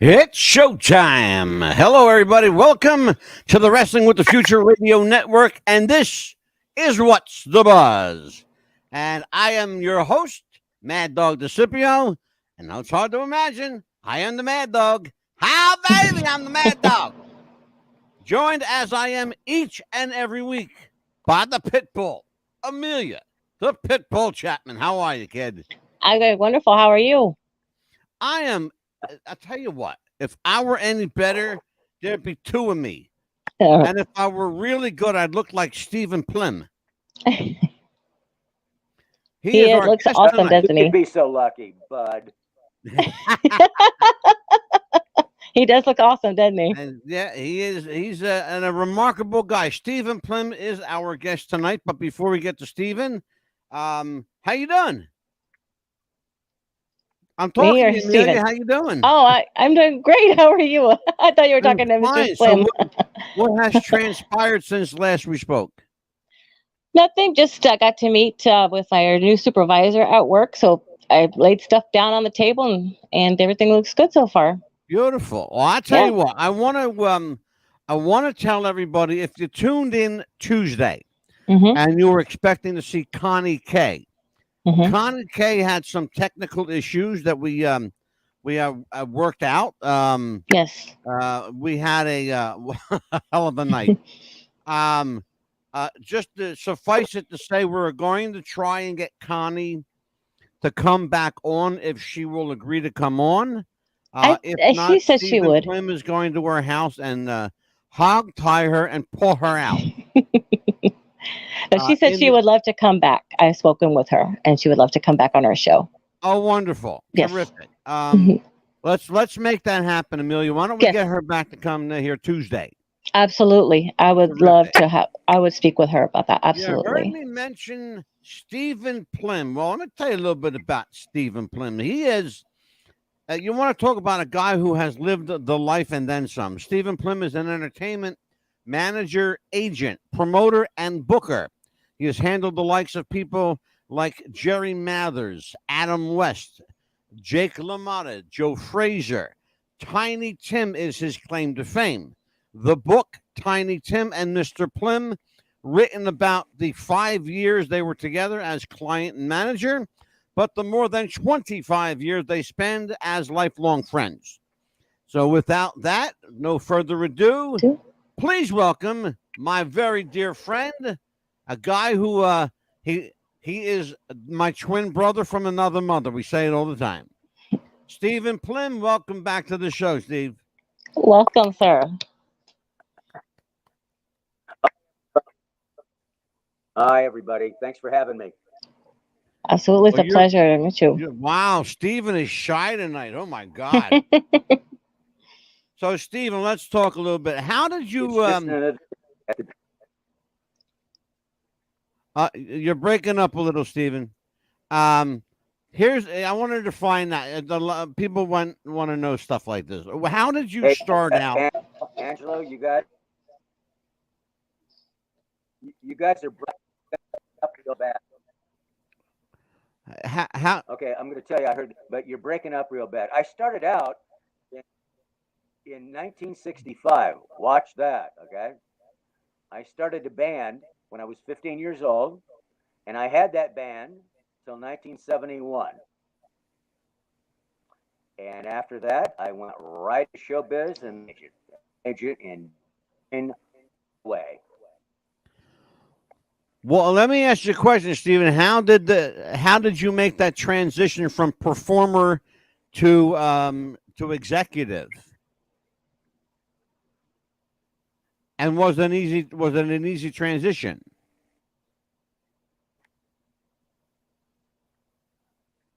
It's showtime. Hello, everybody. Welcome to the Wrestling with the Future Radio Network. And this is What's the Buzz. And I am your host, Mad Dog DeCipio. And now it's hard to imagine, I am the Mad Dog. How, baby, I'm the Mad Dog. Joined as I am each and every week by the Pitbull, Amelia, the Pitbull Chapman. How are you, kid? I'm doing wonderful. How are you? I am. I'll tell you what, if I were any better, there'd be two of me. And if I were really good, I'd look like Stephen Plym. He looks awesome, doesn't he? You'd be so lucky, bud. He does look awesome, doesn't he? And yeah, he is. He's a remarkable guy. Stephen Plym is our guest tonight. But before we get to Stephen, how you doing? I'm talking to you, Amelia. How you doing? Oh, I'm doing great. How are you? I thought you were talking to Mr. Plym. So what has transpired since last we spoke? Nothing. Just got to meet with my new supervisor at work. So I laid stuff down on the table, and everything looks good so far. Beautiful. Well, I tell you what, I want to tell everybody, if you tuned in Tuesday and you were expecting to see Connie K. Connie K had some technical issues that we worked out. Yes. We had a hell of a night. Just to suffice it to say, we're going to try and get Connie to come back on if she will agree to come on. If not, she said she would. Plym is going to her house and hog tie her and pull her out. But she said she would love to come back. I've spoken with her, and she would love to come back on our show. Oh, wonderful! Yes. Terrific. Let's make that happen, Amelia. Why don't we get her back to come here Tuesday? Absolutely, I would love to have. I would speak with her about that. Absolutely. You heard me mention Stephen Plym. Well, let me tell you a little bit about Stephen Plym. He is. You want to talk about a guy who has lived the life and then some. Stephen Plym is an entertainment manager, agent, promoter, and booker. He has handled the likes of people like Jerry Mathers, Adam West, Jake LaMotta, Joe Frazier. Tiny Tim is his claim to fame. The book, Tiny Tim and Mr. Plym, written about the 5 years they were together as client and manager, but the more than 25 years they spend as lifelong friends. So without that, no further ado, please welcome my very dear friend, a guy who he is my twin brother from another mother. We say it all the time. Stephen Plym, welcome back to the show, Steve. Welcome, sir. Hi, everybody. Thanks for having me. Absolutely. It's a pleasure to meet you. Wow, Stephen is shy tonight. Oh, my God. So, Stephen, let's talk a little bit. How did you... you're breaking up a little, Stephen. I wanted to find that. People want to know stuff like this. How did you start out? Angelo, you guys are breaking up real bad. How? Okay, I'm going to tell you. I heard, but you're breaking up real bad. I started out in 1965. Watch that, okay? I started a band when I was 15 years old, and I had that band till 1971. And after that, I went right to showbiz and managed it in way. Well, let me ask you a question, Stephen. How did you make that transition from performer to executive? And was it an easy transition?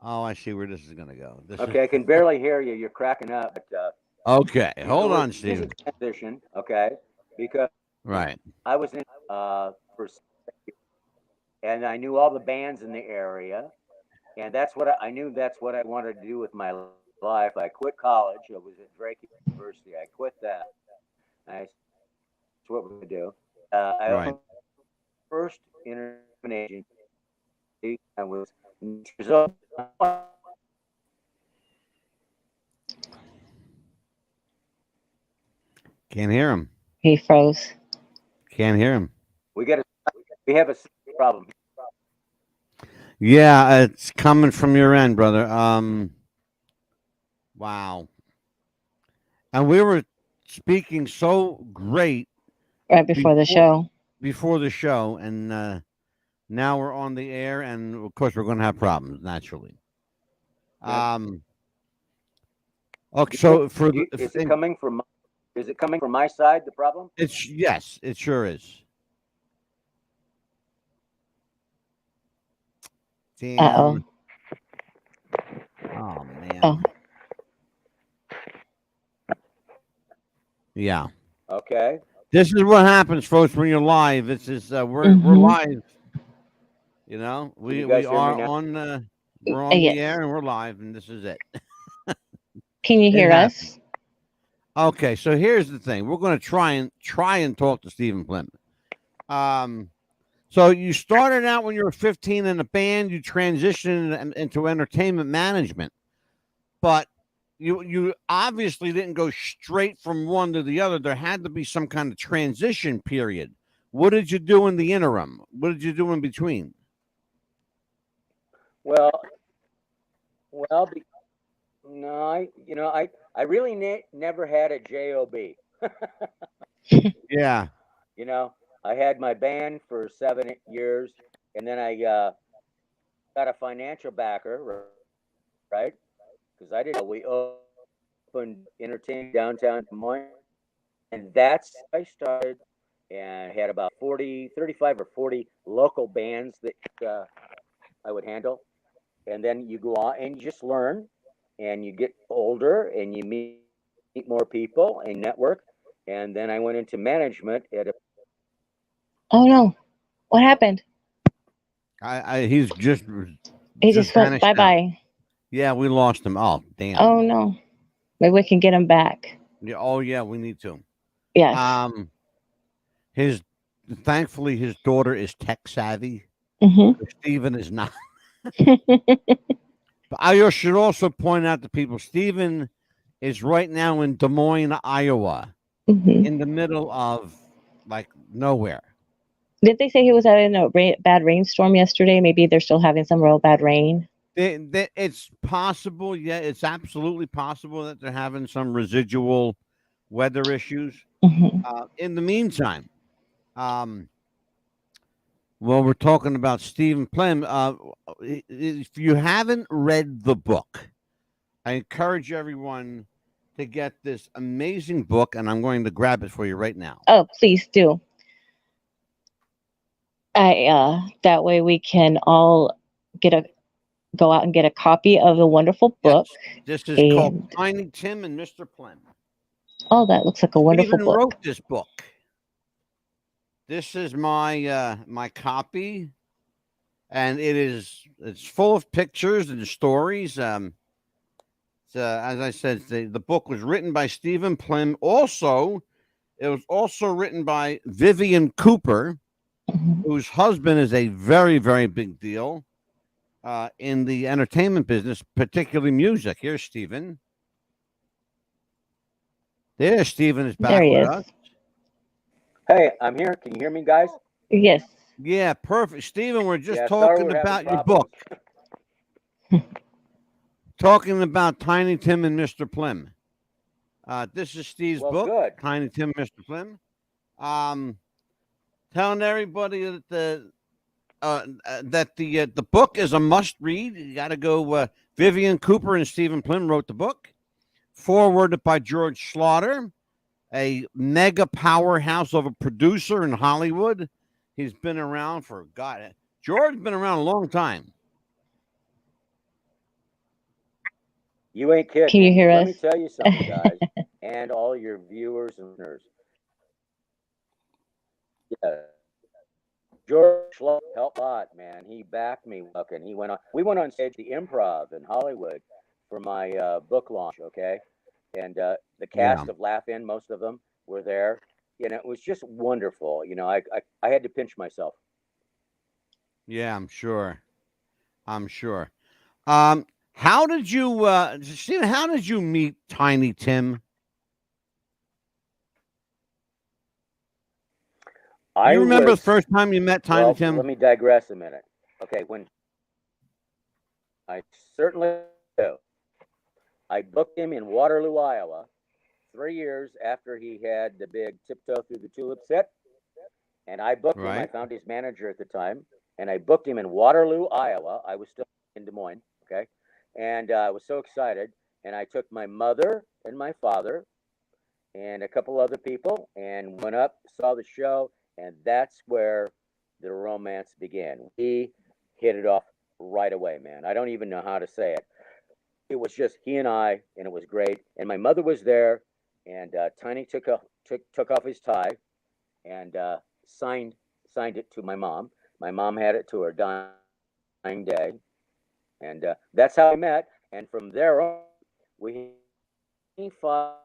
Oh, I see where this is going to go. I can barely hear you. You're cracking up. But, okay, hold on, Stephen. Transition, okay, because I was in for, and I knew all the bands in the area, and that's what I knew. That's what I wanted to do with my life. I quit college. I was at Drake University. I quit that. That's what we're going to do. I first entertainment agency. I was years. Can't hear him. He froze. Can't hear him. We have a problem. Yeah, it's coming from your end, brother. Wow. And we were speaking so great Right before the show. Before the show, and now we're on the air, and of course we're going to have problems naturally. Okay, so is it coming from my side? The problem? Yes, it sure is. Uh-oh. Oh man. Oh. Yeah. Okay. This is what happens, folks, when you're live. This is we're live. You know, we are on we're on the air and we're live, and this is it. Can you hear us? Okay, so here's the thing. We're going to try and talk to Stephen Plym. So you started out when you were 15 in a band. You transitioned into entertainment management, but you obviously didn't go straight from one to the other. There had to be some kind of transition period. What did you do in the interim? What did you do in between? Well, no, I really never had a job. Yeah. You know, I had my band for 7 years, and then I got a financial backer, right? Because I didn't know we opened entertainment downtown Des Moines, and that's how I started. And I had about 35 or 40 local bands that I would handle. And then you go on and you just learn, and you get older, and you meet more people and network. And then I went into management at a. Oh no, what happened? He just went bye-bye. Yeah, we lost him. Oh, damn. Oh no. Maybe we can get him back. Yeah, oh yeah, we need to. Yes. Thankfully his daughter is tech savvy. Stephen is not. But I should also point out to people, Stephen is right now in Des Moines, Iowa, in the middle of like nowhere. Did they say he was having a bad rainstorm yesterday? Maybe they're still having some real bad rain. It's possible. Yeah, it's absolutely possible that they're having some residual weather issues. In the meantime, well, we're talking about Stephen Plym. If you haven't read the book, I encourage everyone to get this amazing book, and I'm going to grab it for you right now. Oh, please do. That way we can all go out and get a copy of the wonderful book. Yes. This is called Tiny Tim and Mr. Plym. Oh, that looks like a wonderful book. Wrote this book. This is my my copy, and it's full of pictures and stories. As I said, the book was written by Stephen Plym. Also, it was also written by Vivian Cooper, whose husband is a very, very big deal in the entertainment business, particularly music. Here's Stephen. There, Stephen is back with us. Hey, I'm here. Can you hear me, guys? Yes. Yeah, perfect. Stephen, we're just talking about your book. Talking about Tiny Tim and Mr. Plym. This is Steve's book, good. Tiny Tim and Mr. Plym. Telling everybody that the book is a must read. You got to go. Vivian Cooper and Stephen Plym wrote the book, forwarded by George Slaughter, a mega powerhouse of a producer in Hollywood. He's been around for George's been around a long time. You ain't kidding. Can you hear us? Let me tell you something, guys, and all your viewers and listeners. Yeah. George helped a lot, man. He backed me. And we went on stage at the Improv in Hollywood for my book launch, okay? And the cast of Laugh In, most of them were there. You know, it was just wonderful. You know, I had to pinch myself. Yeah, I'm sure. How did you, Stephen, how did you meet Tiny Tim? You remember the first time you met Tiny Tim? Let me digress a minute. Okay, when I certainly do. I booked him in Waterloo, Iowa, 3 years after he had the big Tiptoe Through the Tulips hit. And I booked him. I found his manager at the time, and I booked him in Waterloo, Iowa. I was still in Des Moines, okay? And I was so excited. And I took my mother and my father and a couple other people and went up, saw the show, and that's where the romance began. We hit it off right away, man. I don't even know how to say it. It was just he and I, and it was great. And my mother was there, and Tiny took off his tie and signed it to my mom. My mom had it to her dying day, and that's how we met. And from there on, we fought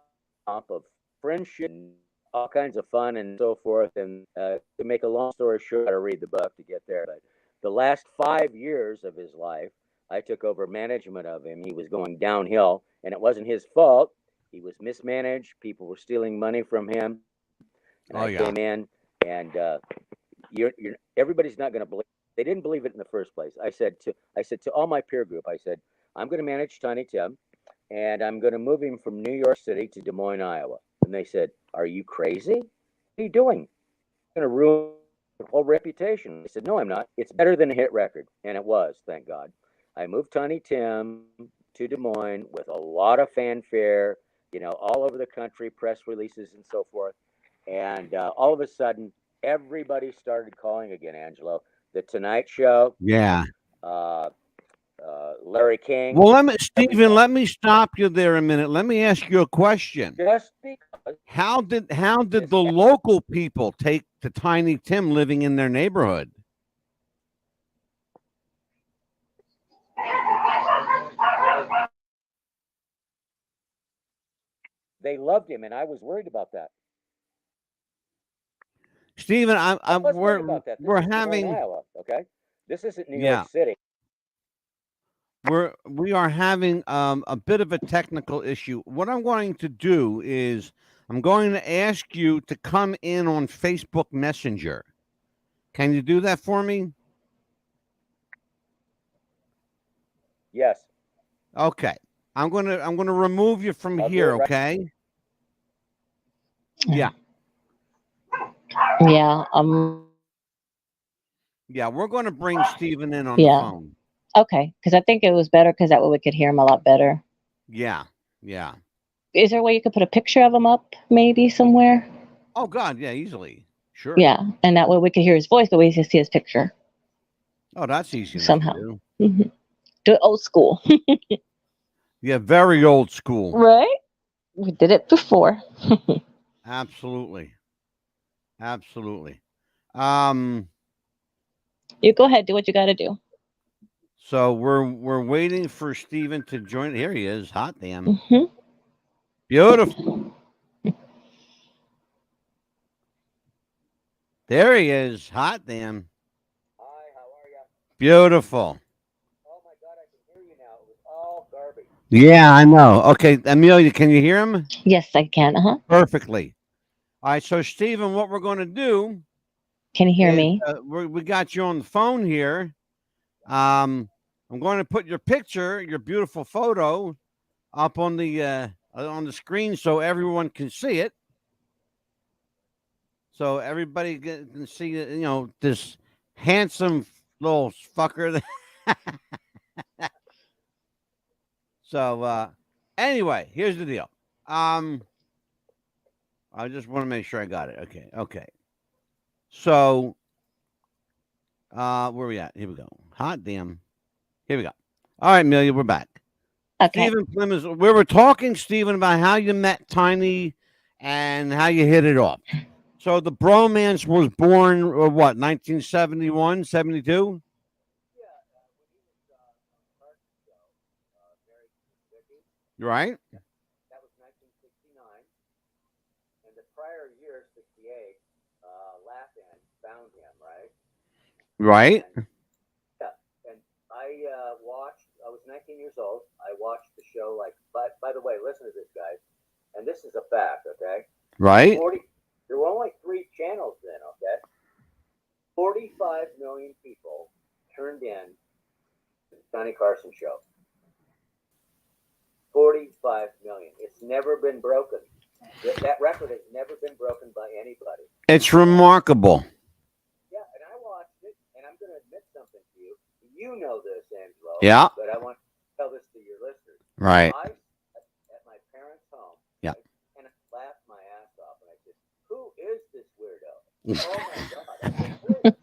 of friendship, and all kinds of fun and so forth. And to make a long story short, I read the book to get there. But the last 5 years of his life, I took over management of him. He was going downhill, and it wasn't his fault. He was mismanaged. People were stealing money from him. And I came in, and everybody's not going to believe. They didn't believe it in the first place. I said to all my peer group, I said, I'm going to manage Tiny Tim, and I'm going to move him from New York City to Des Moines, Iowa. And they said, are you crazy? What are you doing? You're going to ruin the whole reputation. I said, no, I'm not. It's better than a hit record. And it was, thank God. I moved Tiny Tim to Des Moines with a lot of fanfare, all over the country, press releases and so forth. And all of a sudden, everybody started calling again, Angelo. The Tonight Show. Yeah. Larry King. Well, let me stop you there a minute. Let me ask you a question. Just because. How did the local people take to Tiny Tim living in their neighborhood? They loved him, and I was worried about that. Stephen, we're having Iowa, okay. This isn't New York City. We are having a bit of a technical issue. What I'm going to do is I'm going to ask you to come in on Facebook Messenger. Can you do that for me? Yes. Okay. I'm gonna remove you from here. Okay. Yeah. Yeah. Yeah, we're going to bring Stephen in on the phone. Okay, because I think it was better because that way we could hear him a lot better. Yeah. Yeah. Is there a way you could put a picture of him up maybe somewhere? Oh God, yeah, easily. Sure. Yeah, and that way we could hear his voice, but we can see his picture. Oh, that's easy somehow. To do. Mm-hmm. Do it old school. Yeah, very old school. Right? We did it before. Absolutely. Absolutely. You go ahead, do what you got to do. So we're waiting for Stephen to join. Here he is. Hot damn. Mm-hmm. Beautiful. There he is. Hot damn. Hi, how are you? Beautiful. Oh my God, I can hear you now. It was all garbage. Yeah, I know. Okay, Amelia, can you hear him? Yes, I can. Perfectly. All right, so Stephen, what we're going to do? Can you hear me? We got you on the phone here. I'm going to put your picture, your beautiful photo, up on the screen so everyone can see it. So everybody can see, this handsome little fucker. So anyway, here's the deal. I just want to make sure I got it. Okay. So where we at? Here we go. Hot damn. Here we go. All right, Amelia, we're back. Okay. Stephen Plym we were talking, Stephen, about how you met Tiny and how you hit it off. So the bromance was born, or what, 1971, 72? Right? That was 1969. And the prior year, 68, Laugh-In found him, right? Right. And I was 19 years old. I watched the show by the way, listen to this, guys. And this is a fact, okay? Right. There were only 3 channels then, okay? Johnny Carson show. 45 million. It's never been broken. That record has never been broken by anybody. It's remarkable. Yeah, and I watched it, and I'm going to admit something to you. You know this, Angelo. Yeah. But I want to tell this to your listeners. Right. I at my parents' home. Yeah. Right, and I laughed my ass off, and I said, "Who is this weirdo? Oh my God!" I said,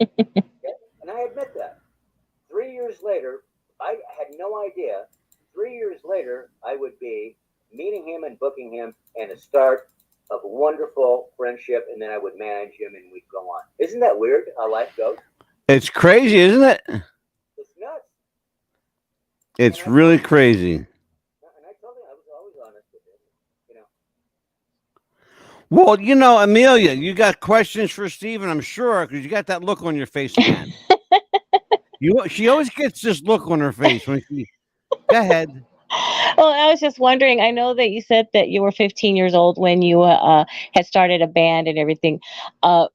and I admit that. 3 years later, I had no idea. 3 years later, I would be meeting him and booking him, and a start of a wonderful friendship, and then I would manage him, and we'd go on. Isn't that weird how life goes? It's crazy, isn't it? It's nuts. It's really crazy. And I told him I was always honest with him, you know. Well, you know, Amelia, you got questions for Steven, I'm sure, because you got that look on your face again. She always gets this look on her face when she. Go ahead. Well, I was just wondering, I know that you said that you were 15 years old when you had started a band and everything. I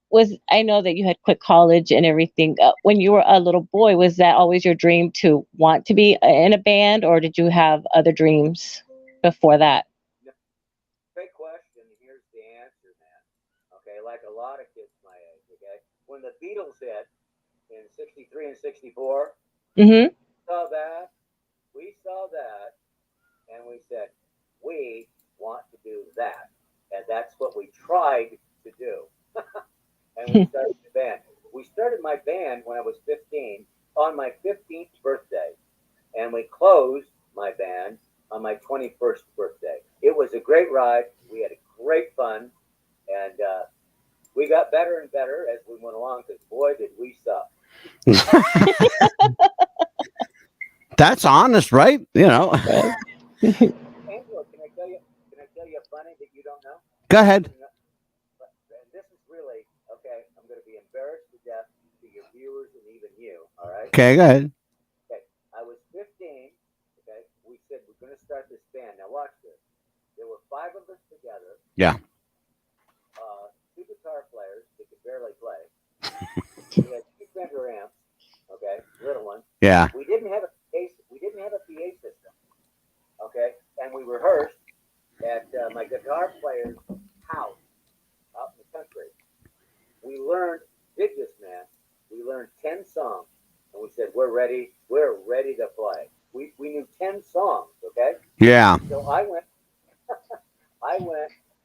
know that you had quit college and everything. When you were a little boy, was that always your dream to want to be in a band, or did you have other dreams before that? Great question. Here's the answer, man. Okay, like a lot of kids my age, okay? When the Beatles hit in 63 and 64, Mm-hmm. we saw that, and we said, we want to do that. And that's what we tried to do. And we started the band. We started my band when I was 15, on my 15th birthday. And we closed my band on my 21st birthday. It was a great ride. We had a great fun. And we got better and better as we went along, because boy, did we suck. That's honest, right? You know. Angelo, can I tell you a funny that you don't know? Go ahead. And this is really, okay, I'm going to be embarrassed to death to your viewers and even you, all right? Okay, go ahead. Okay, I was 15, okay? We said we're going to start this band. Now watch this. There were 5 of us together. Yeah. 2 guitar players that could barely play. We had 2 Fender amps, okay, little ones. Yeah. We didn't have a PA system, okay? And we rehearsed at my guitar player's house out in the country. We learned, dig this, man. We learned 10 songs, and we said we're ready to play. We knew 10 songs, okay? Yeah. So I went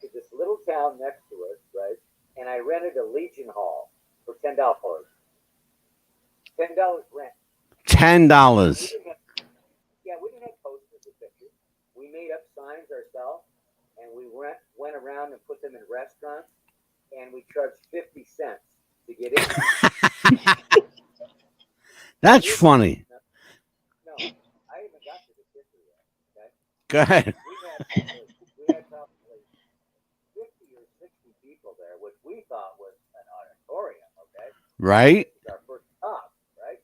to this little town next to us, right? And I rented a Legion Hall for $10. $10 rent. $10. We didn't have posters or pictures. We made up signs ourselves, and we went around and put them in restaurants, and we charged 50 cents to get in. That's funny. No, I even got to the picture yet. Okay? Go ahead. We had probably 50 or 60 people there, which we thought was an auditorium, okay? Right. It was our first stop, right?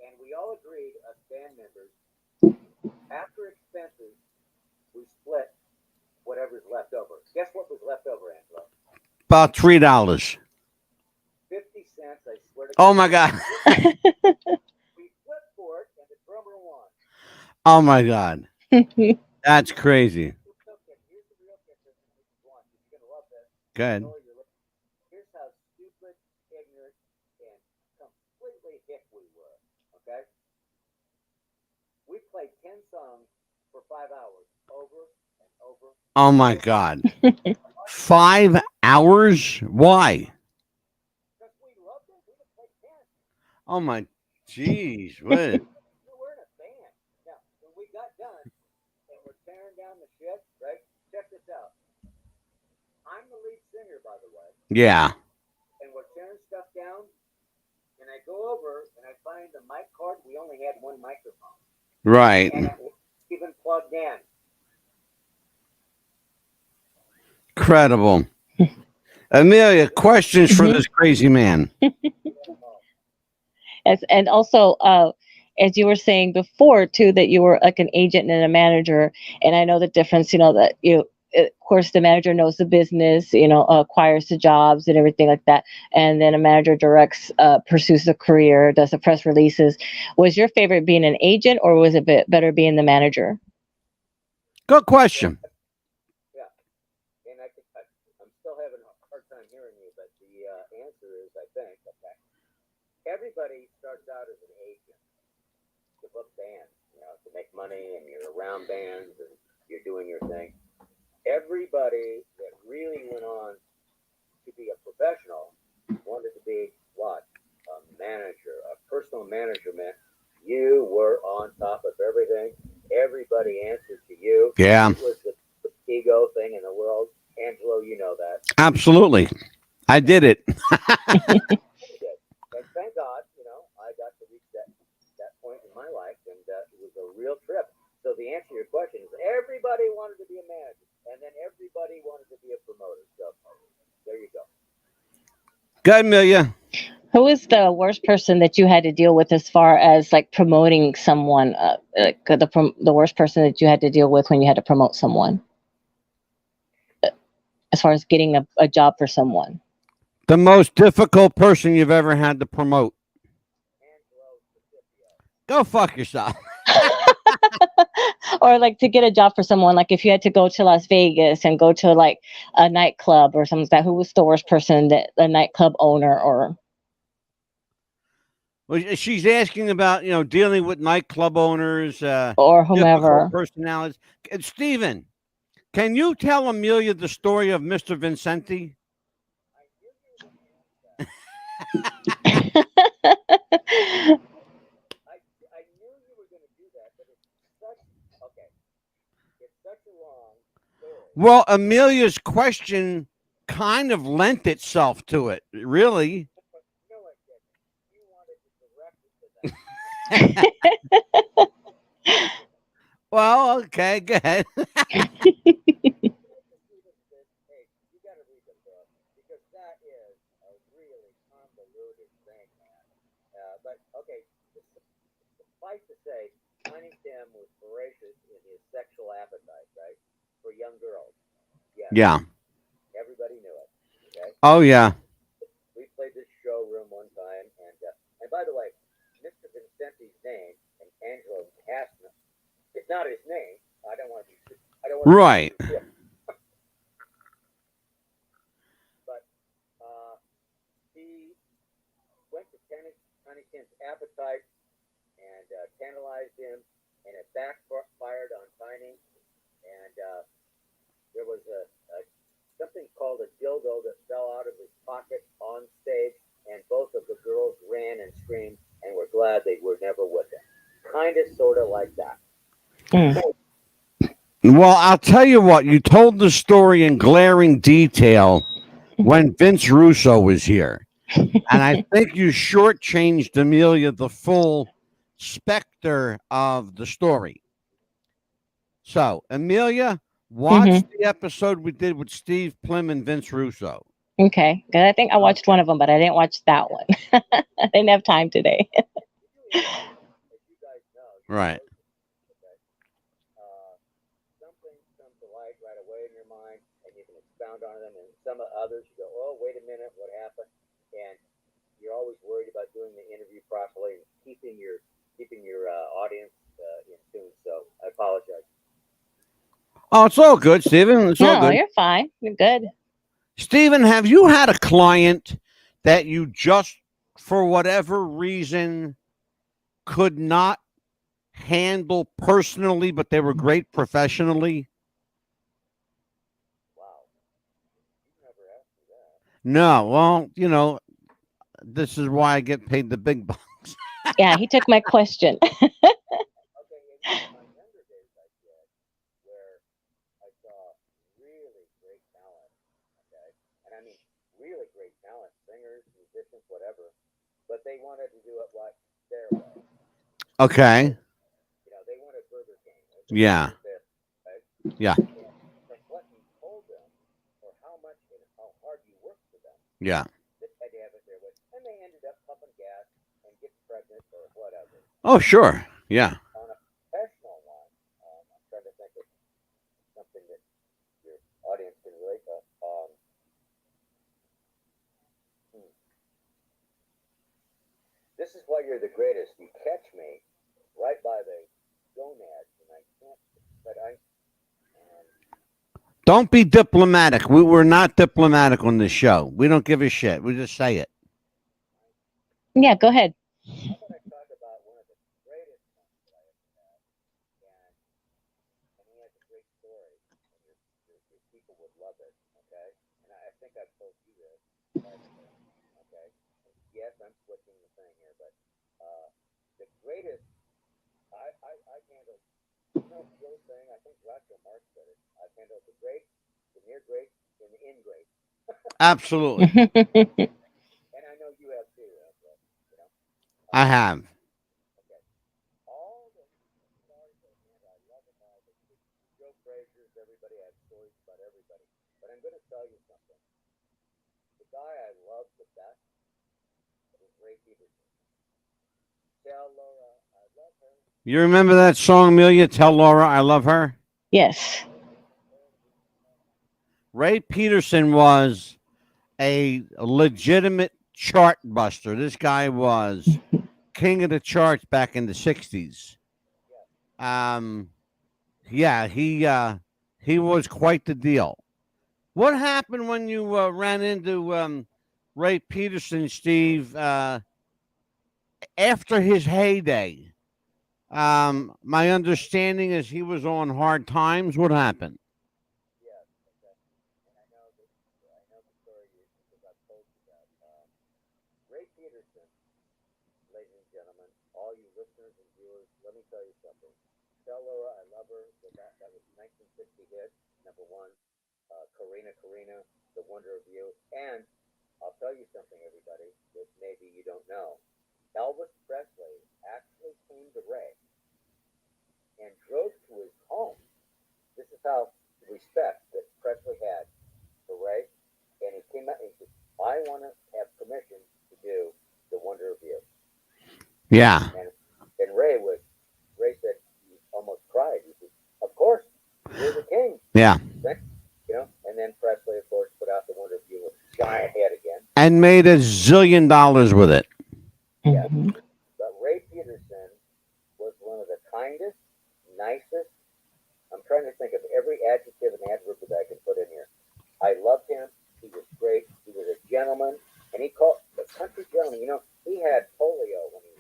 And we all agreed, us band members, after expenses, we split whatever's left over. Guess what was left over, Angelo? About $3. 50 cents, I swear to God. Oh my God. We flipped for it, and the drummer won. Oh my God. That's crazy. Here's the real picture. You're going to love this. Go ahead. Here's how stupid, ignorant, and completely hick we were, okay? We played 10 songs for 5 hours, over and over. Oh my God. 5 hours? Why? Because we loved it. We would play 10. Oh my, jeez. What? We were in a band. Now, when we got done, and we're tearing down the shit, right? Check this out. I'm the lead singer, by the way. Yeah. And we're tearing stuff down, and I go over, and I find the mic cord. We only had one microphone. Right. And it wasn't even plugged in. Incredible. Amelia, questions for this crazy man. Yes, and also, as you were saying before too, that you were like an agent and a manager, and I know the difference. You know that of course, the manager knows the business, acquires the jobs and everything like that. And then a manager directs, pursues a career, does the press releases. Was your favorite being an agent, or was it better being the manager? Good question. Yeah, and I'm still having a hard time hearing you, but the answer is, I think, okay. Everybody starts out as an agent to book bands, to make money, and you're around bands and you're doing your thing. Everybody that really went on to be a professional wanted to be what? A manager, a personal management. You were on top of everything. Everybody answered to you. Yeah. It was the ego thing in the world. Angelo, you know that. Absolutely. I did it. And thank God, I got to reach that point in my life, and it was a real trip. So the answer to your question is everybody wanted to be a manager, and then everybody wanted to be a promoter. So there you go. Good, Amelia. Who is the worst person that you had to deal with as far as like promoting someone? The worst person that you had to deal with when you had to promote someone, as far as getting a job for someone. The most difficult person you've ever had to promote. Go fuck yourself. Or like to get a job for someone, like if you had to go to Las Vegas and go to like a nightclub or something like that, who was the worst person, that a nightclub owner or? Well, she's asking about, dealing with nightclub owners, or whomever. difficult personalities. Stephen, can you tell Amelia the story of Mr. Vincenti? I knew you were going to do that, but it's such a long story. Well, Amelia's question kind of lent itself to it, really. No, I didn't. You wanted to direct it to that. Well, okay, go ahead. Hey, you got to read the book, because that is a really convoluted thing, man. But okay, suffice to say, Tiny Tim was voracious in his sexual appetite, right, for young girls. Yes. Yeah. Everybody knew it. Okay. Oh yeah. We played this showroom one time, and by the way, Mr. Vincenti's name and Angelo Castner, it's not his name. I don't want to be. Right. But he went to Tiny Tim's appetite and tantalized him, and it backfired on Tiny. And there was something called a dildo that fell out of his pocket on stage, and both of the girls ran and screamed and were glad they were never with him. Kind of, sort of like that. Well, I'll tell you what, you told the story in glaring detail when Vince Russo was here. And I think you shortchanged Amelia the full specter of the story. So, Amelia, watch the episode we did with Steve Plym and Vince Russo. Okay. Because I think I watched one of them, but I didn't watch that one. I didn't have time today. Right. Something comes to light right away in your mind, and you can expound on them. And some others, you go, "Oh, wait a minute, what happened?" And you're always worried about doing the interview properly and keeping your audience in tune. So I apologize. Oh, it's all good, Stephen. It's all No, good. you're fine. You're good. Stephen, have you had a client that you just, for whatever reason, could not handle personally, but they were great professionally? Wow, you never asked me that. No. Well, this is why I get paid the big bucks. Yeah, he took my question. Okay, in my younger days, I did, where I saw really great talent. Okay, and I mean really great talent, singers, musicians, whatever, but they wanted to do it their way. Okay. They wanted Burger King. Yeah. Right? Yeah. And from what you told them, or how much and how hard you worked for them, Yeah. they had to have it their way, and they ended up pumping gas and getting pregnant or whatever. Oh, sure. Yeah. On a professional one, I'm trying to think of something that you're this is why you're the greatest. You catch me right by the gonads, and I can't. But I. Don't be diplomatic. We're not diplomatic on this show. We don't give a shit. We just say it. Yeah, go ahead. I'm going to talk about one of the greatest ones that I ever had, and he has a great story, and your people would love it. Okay, and I think I've told you this. Okay, yes, I'm switching the thing here, but the greatest. I handled. You know the old saying? I think Groucho Marx said it. I've handled the great, the near great, and the ingrate. Absolutely. And I know you have too. You know. I have. Okay. All the stars that I love them all. The Joe Frazier's, everybody has stories about everybody. But I'm going to tell you something. The guy I love the best is Ray Peterson. Tell Laura I love her. You remember that song, Amelia? Tell Laura I love her? Yes. Ray Peterson was a legitimate chart buster. This guy was king of the charts back in the 60s. Yeah, he was quite the deal. What happened when you ran into Ray Peterson, Steve, after his heyday? My understanding is he was on hard times. What happened? Yes, okay. And I know the story because I've told you that. Ray Peterson, ladies and gentlemen, all you listeners and viewers, let me tell you something. Tell Laura I love her. That was 1960 hit, number one. Karina, Karina, The Wonder of You. And I'll tell you something, everybody, that maybe you don't know. Elvis Presley actually came to Ray and drove to his home. This is how respect that Presley had for Ray. And he came out and he said, I want to have permission to do The Wonder of You. Yeah. And Ray said, he almost cried. He said, of course, you're the king. Yeah. You know, and then Presley, of course, put out The Wonder of You with giant head again. And made $1 zillion with it. Yeah. But Ray Peterson was one of the kindest, nicest. I'm trying to think of every adjective and adverb that I can put in here. I loved him. He was great. He was a gentleman. And he called the country gentleman. You know, he had polio when he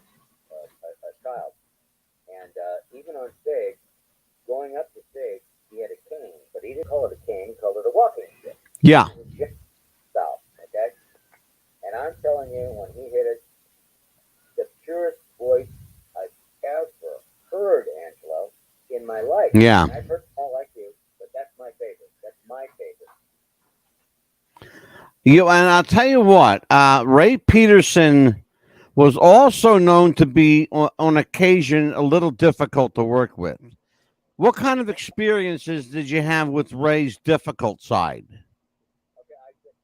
was a child. And even on stage, going up the stage, he had a cane. But he didn't call it a cane. He called it a walking stick. Yeah. Style, okay? And I'm telling you, when he hit it, the purest voice I've ever heard, Angelo, in my life. Yeah. And I've heard all like you, but that's my favorite. That's my favorite. And I'll tell you what, Ray Peterson was also known to be, on occasion, a little difficult to work with. What kind of experiences did you have with Ray's difficult side? Okay, I just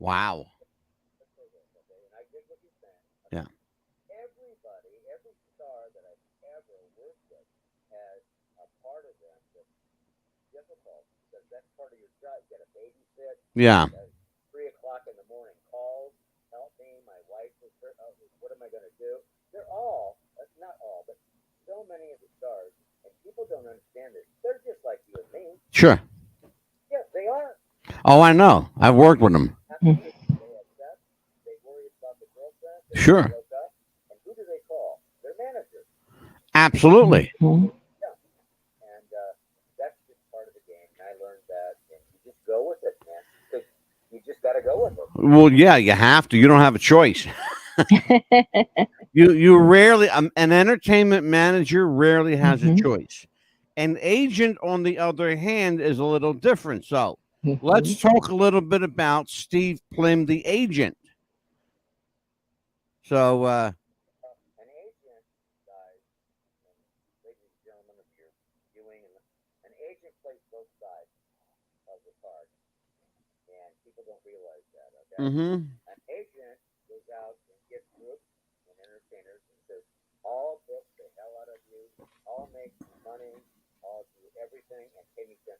Wow. and I get what you're saying. Yeah. Everybody, every star that I've ever worked with has a part of them that's difficult because that's part of your job. You got to babysit. Yeah. 3 o'clock in the morning calls. Help me. My wife was hurt. What am I going to do? They're all, that's not all, but so many of the stars, and people don't understand this. They're just like you and me. Sure. Yes, they are. Oh, I know. I've worked with them. They have sex. They worry about the girlfriend. Sure. And who do they call? Their manager. Absolutely. Mhm. Yeah. And that's just part of the game. And I learned that. And you just go with it, man. Because you just got to go with it. Well, yeah, you have to. You don't have a choice. You rarely, an entertainment manager rarely has a choice. An agent, on the other hand, is a little different. So let's talk a little bit about Steve Plym, the agent. So, An agent, guys, and ladies and gentlemen, if you're viewing, an agent plays both sides of the card. And people don't realize that, okay? An agent goes out and gets groups and entertainers and says, all book the hell out of you, all make money, all do everything, and pay me 10%.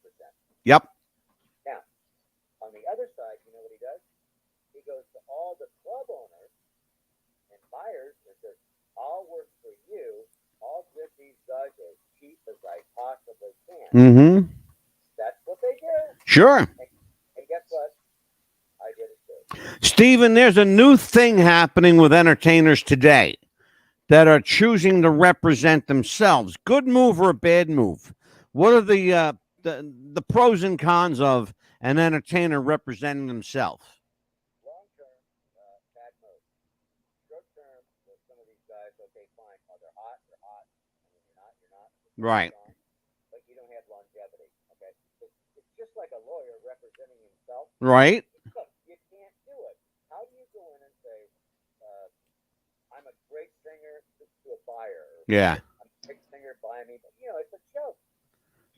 Yep. Now, on the other side, you know what he does? He goes to all the club owners and buyers that says, I'll work for you. I'll get these guys as cheap as I possibly can. Mm-hmm. That's what they do. Sure. And guess what? I did it too. Stephen, there's a new thing happening with entertainers today that are choosing to represent themselves. Good move or a bad move? What are the pros and cons of an entertainer representing themselves? Long term, bad move. Short term, with some of these guys, okay, fine. Oh, they're hot. They're hot. I mean, you're not. Right. But you don't have longevity. Okay, it's just like a lawyer representing himself. Right. Look, you can't do it. How do you go in and say, I'm a great singer to a buyer? Yeah. I'm a great singer, buy me. But, it's a joke.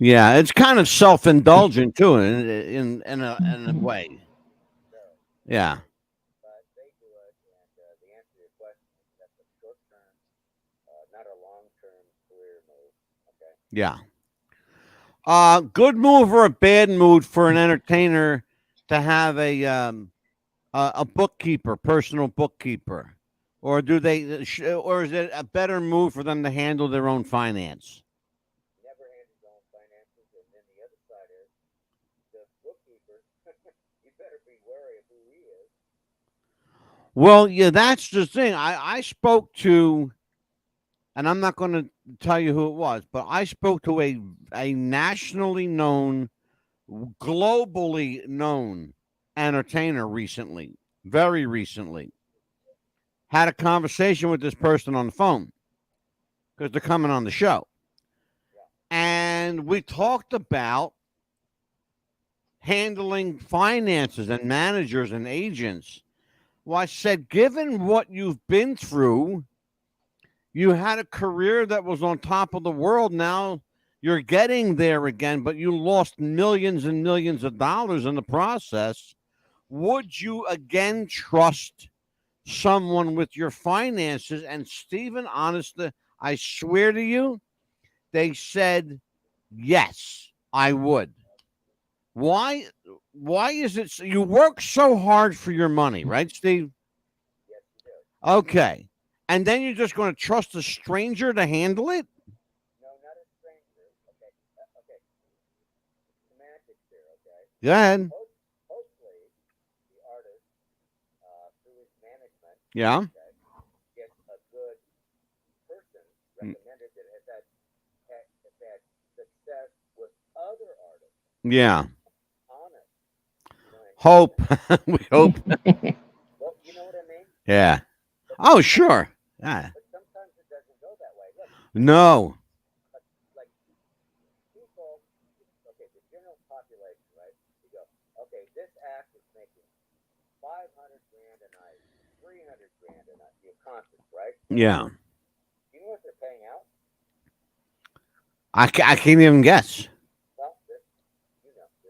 Yeah, it's kind of self-indulgent too, in a way. Yeah. But they do it, and the answer to your question is that's a short term, not a long term career move. Okay. Yeah. Good move or a bad move for an entertainer to have a bookkeeper, personal bookkeeper, or or is it a better move for them to handle their own finance? Never handle his own finances, and then the other side is the bookkeeper. You better be wary of who he is. Well, yeah, that's the thing. I spoke to, and I'm not going to tell you who it was, but I spoke to a nationally known, globally known entertainer recently, very recently. Had a conversation with this person on the phone because they're coming on the show. And we talked about handling finances and managers and agents. Well, I said, given what you've been through, you had a career that was on top of the world. Now you're getting there again, but you lost millions and millions of dollars in the process. Would you again trust someone with your finances? And Stephen, honestly, I swear to you, they said, yes, I would. Why is it you work so hard for your money, right, Steve? Yes, you do. Okay. And then you're just going to trust a stranger to handle it? No, not a stranger. Okay. Okay. Semantics here, okay? Go ahead. Hopefully, the artist, through his management, Yeah. okay, gets a good person recommended that has had success with other artists. Yeah. Honest. Hope. We hope. Well, you know what I mean? Yeah. Oh, sure. Yeah. But sometimes it doesn't go that way. Look, No. like people, okay, the general population, right? You go, okay, this act is making 500 grand a night, 300 grand a night, your concerts, right? Yeah. You know what they're paying out? I can't even guess. Well, they're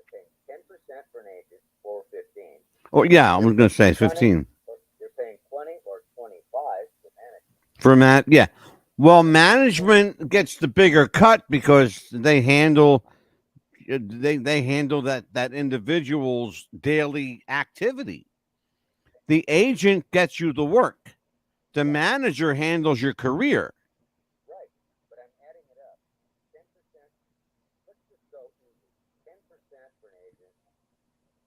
paying 10% for an agent or 15. Oh, yeah, I was going to say 15. They're paying 20 or 25 for management. For Matt, yeah. Well, management gets the bigger cut because they handle that individual's daily activity. The agent gets you the work. The manager handles your career. Right, but I'm adding it up. 10%, let's just go easy. 10% for an agent,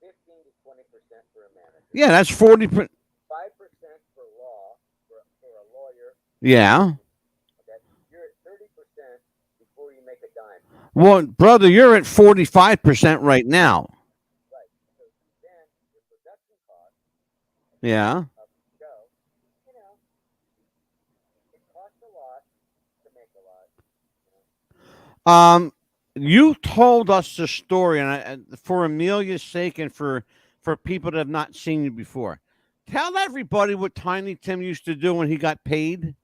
15 to 20% for a manager. Yeah, that's 40%. 5% for law, for a lawyer. Yeah. Okay, you're at 30% before you make a dime. Well, brother, you're at 45% right now. Right, so then your production costs. Yeah. Show, it costs a lot to make a lot. You told us the story, and for Amelia's sake, and for people that have not seen you before, tell everybody what Tiny Tim used to do when he got paid.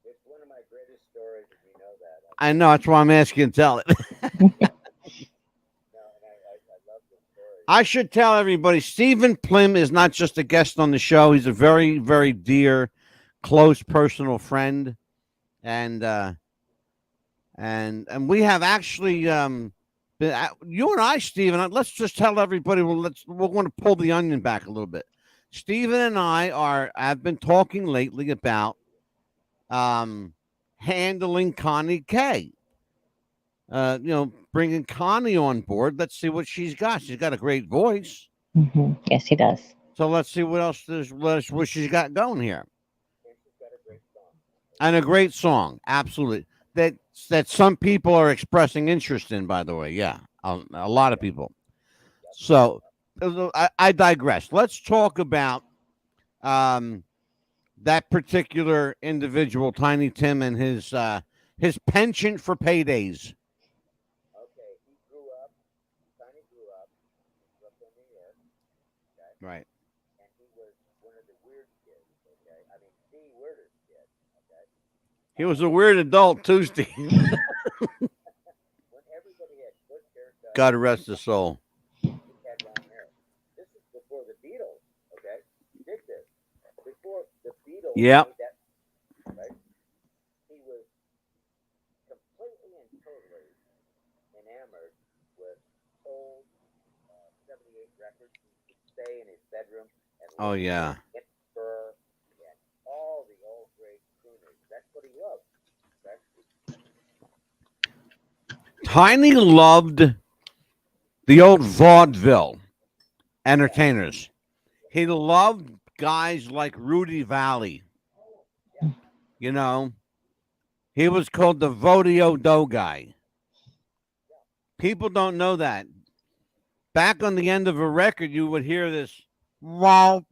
It's one of my greatest stories, if you know that. I know, that's why I'm asking you to tell it. No, and I love this story. I should tell everybody, Stephen Plym is not just a guest on the show. He's a very, very dear, close personal friend. And we have actually, you and I, Stephen, let's just tell everybody, we're going to pull the onion back a little bit. Stephen and I've been talking lately about handling Connie K. Bringing Connie on board. Let's see what she's got. She's got a great voice. Mm-hmm. Yes, he does. So let's see what else what she's got going here. And a great song, absolutely. That some people are expressing interest in, by the way. Yeah, a lot of people. So I digress. Let's talk about that particular individual, Tiny Tim, and his penchant for paydays. Okay, he grew up. Tiny grew up. He grew up in New York. Okay? Right. And he was one of the weird kids. Okay, I mean the weirdest kid. Okay. He was a weird adult too, Steve. When everybody had bush haircuts, God rest his soul. he had long hair. This is before the Beatles. Okay, dig this. Before the Beatles. Yep. Made that, right? He was completely and totally enamored with old 78 records. He could stay in his bedroom and Oh yeah. get fur and all the old great crooners. That's what he loved. Okay? Tiny loved the old vaudeville entertainers. He loved guys like Rudy Valley. You know, he was called the VODKA guy. People don't know that. Back on the end of a record, you would hear this, you know,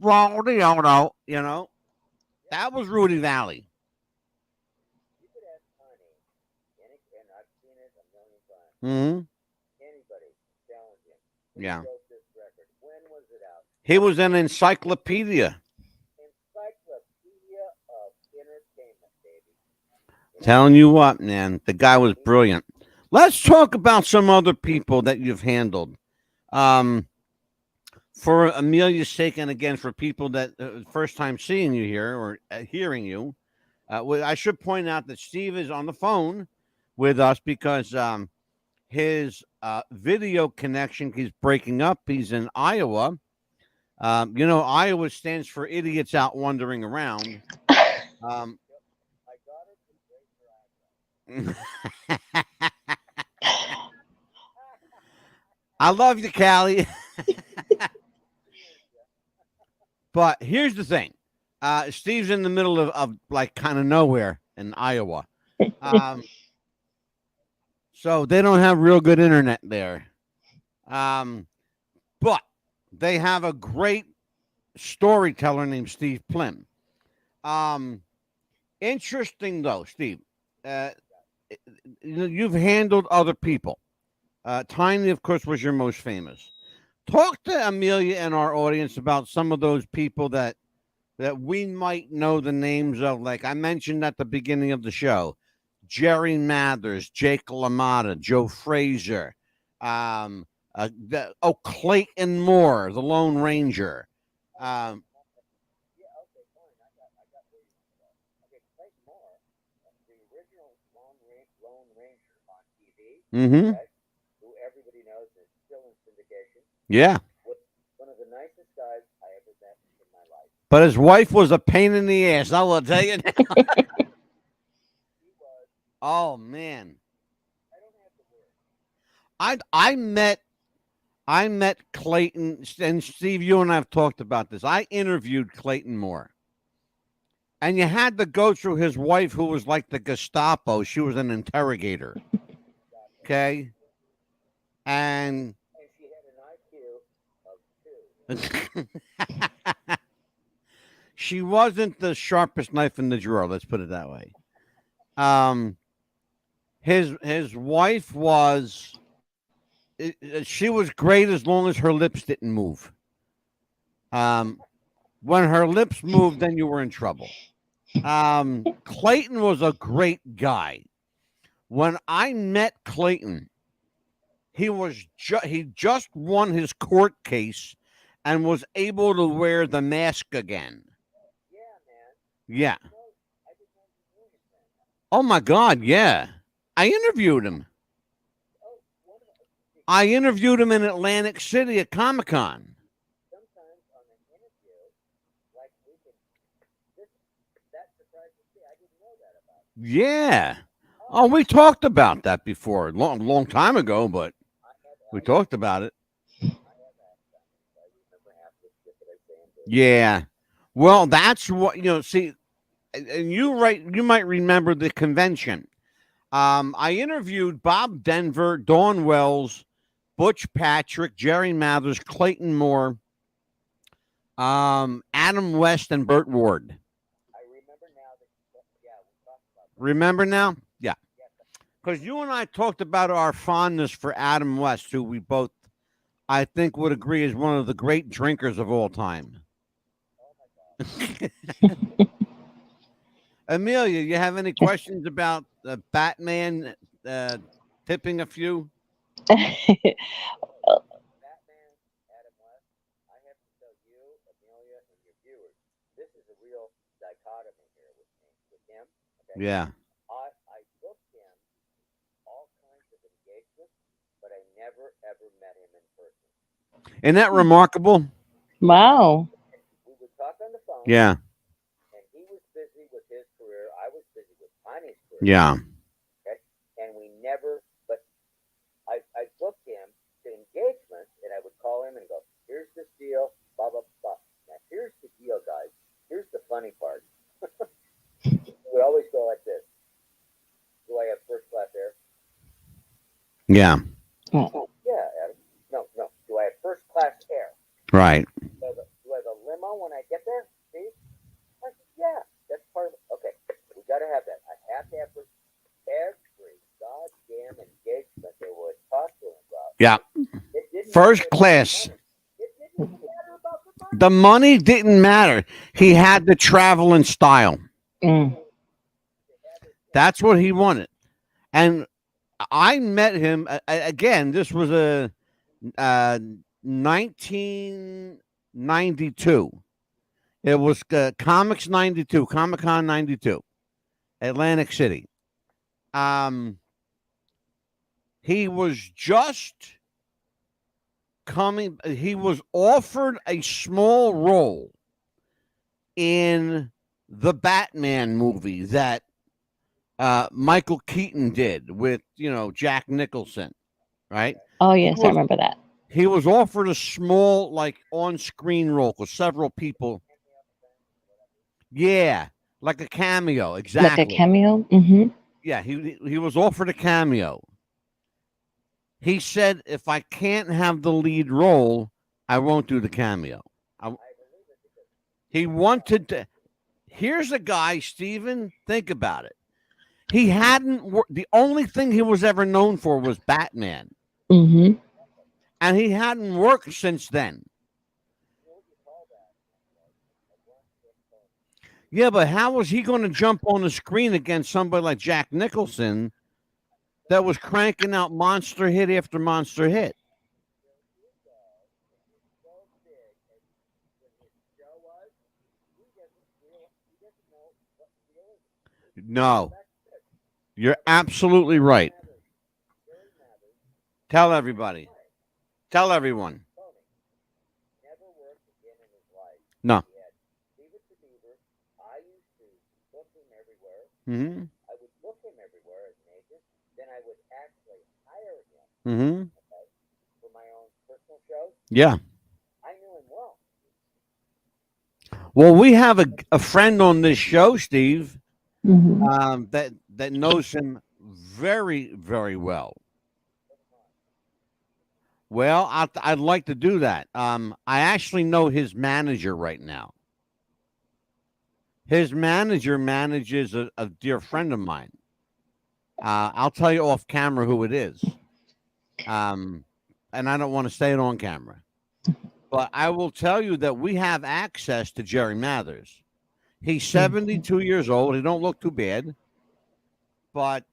that was Rudy Valley. You could ask Tiny, and I've seen it a million times. Mm-hmm. Anybody challenge him. Yeah. Who wrote this record? When was it out? He was an encyclopedia. Encyclopedia of entertainment, baby. Telling you what, man, the guy was brilliant. Let's talk about some other people that you've handled. For Amelia's sake, and again, for people that first time seeing you here or hearing you, I should point out that Steve is on the phone with us because his video connection keeps breaking up. He's in Iowa. Iowa stands for idiots out wandering around. I love you, Callie. But here's the thing. Steve's in the middle of like kind of nowhere in Iowa. So they don't have real good internet there. But they have a great storyteller named Steve Plym. Interesting though, Steve. You've handled other people. Tiny, of course, was your most famous. Talk to Amelia and our audience about some of those people that we might know the names of. Like I mentioned at the beginning of the show, Jerry Mathers, Jake LaMotta, Joe Frazier, Clayton Moore, the Lone Ranger. Clayton Moore, the original Lone Ranger on TV. Mm-hmm. Right? Who everybody knows is still in syndication. Yeah. One of the nicest guys I ever met in my life. But his wife was a pain in the ass. I will tell you now. Oh man. I don't have to worry. I met Clayton, and Steve, you and I have talked about this. I interviewed Clayton Moore. And you had to go through his wife, who was like the Gestapo. She was an interrogator. Okay. And she had an IQ of 2. She wasn't the sharpest knife in the drawer, let's put it that way. His wife was, she was great as long as her lips didn't move. When her lips moved, then you were in trouble. Clayton was a great guy. When I met Clayton, he just won his court case and was able to wear the mask again. Yeah. Oh my God, yeah. I interviewed him. In Atlantic City at Comic-Con. Sometimes on an interview, Yeah. Oh, we talked about that before, long time ago, but we talked about it. Yeah. Well, that's what see, and you might remember the convention. I interviewed Bob Denver, Dawn Wells, Butch Patrick, Jerry Mathers, Clayton Moore, Adam West, and Burt Ward. Remember now? Yeah. Because you and I talked about our fondness for Adam West, who we both, I think, would agree is one of the great drinkers of all time. Amelia, you have any questions about Batman tipping a few? Yeah. Isn't that remarkable? Wow. Yeah. Yeah. Yeah. Right. Yeah. First class. The money didn't matter. He had to travel in style. Mm. That's what he wanted. And I met him again. This was a 1992. It was Comics 92, Comic Con 92, Atlantic City. He was just coming. He was offered a small role in the Batman movie that Michael Keaton did with, Jack Nicholson, right? Oh, yes, I remember that. He was offered a small, like, on-screen role with several people. Yeah, like a cameo, exactly. Like a cameo? Mm-hmm. Yeah, he was offered a cameo. He said, if I can't have the lead role, I won't do the cameo. He wanted to. Here's a guy, Steven, think about it. He hadn't, the only thing he was ever known for was Batman. Mm-hmm. And he hadn't worked since then. Yeah, but how was he going to jump on the screen against somebody like Jack Nicholson that was cranking out monster hit after monster hit? No, you're absolutely right. Tell everybody. Tell everyone. No. Mm-hmm. Mm-hmm. Yeah. Well, we have a friend on this show, Steve, Mm-hmm. that knows him very, very well. Well, I'd like to do that. I actually know his manager right now. His manager manages a dear friend of mine. I'll tell you off camera who it is. And I don't want to say it on camera. But I will tell you that we have access to Jerry Mathers. He's 72 years old. He don't look too bad. But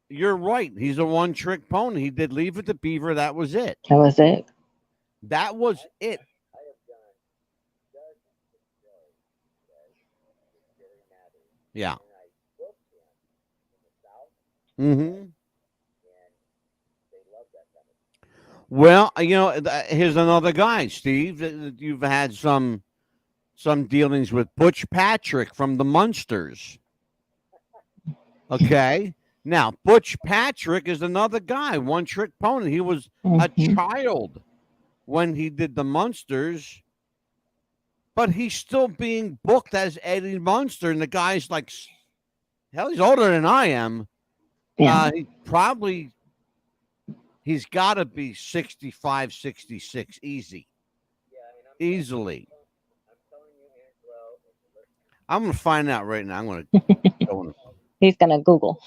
you're right. He's a one-trick pony. He did Leave It to Beaver. That was it. That was it. That was it. Yeah. Mm-hmm. Well, here's another guy, Steve. That you've had some some dealings with Butch Patrick from the Munsters. Okay. Now, Butch Patrick is another guy, one trick pony. He was a child when he did the Munsters, but he's still being booked as Eddie Munster. And the guy's like, hell, he's older than I am. Yeah. He's got to be 65, 66, easy. Easily. I'm going to find out right now. I'm going to go. He's going to Google.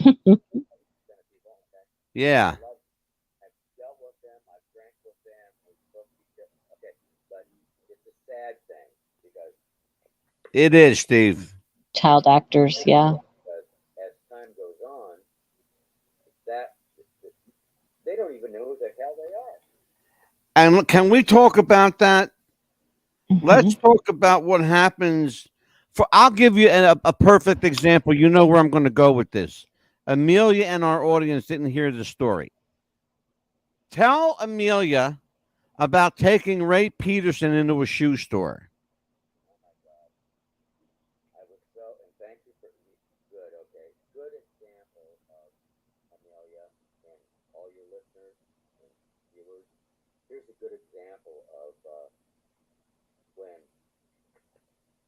Yeah. It is, Steve. Child actors, yeah. As time goes on, that they don't even know who the hell they are. And can we talk about that? Let's talk about what happens. I'll give you a perfect example. You know where I'm going to go with this. Amelia and our audience didn't hear the story. Tell Amelia about taking Ray Peterson into a shoe store.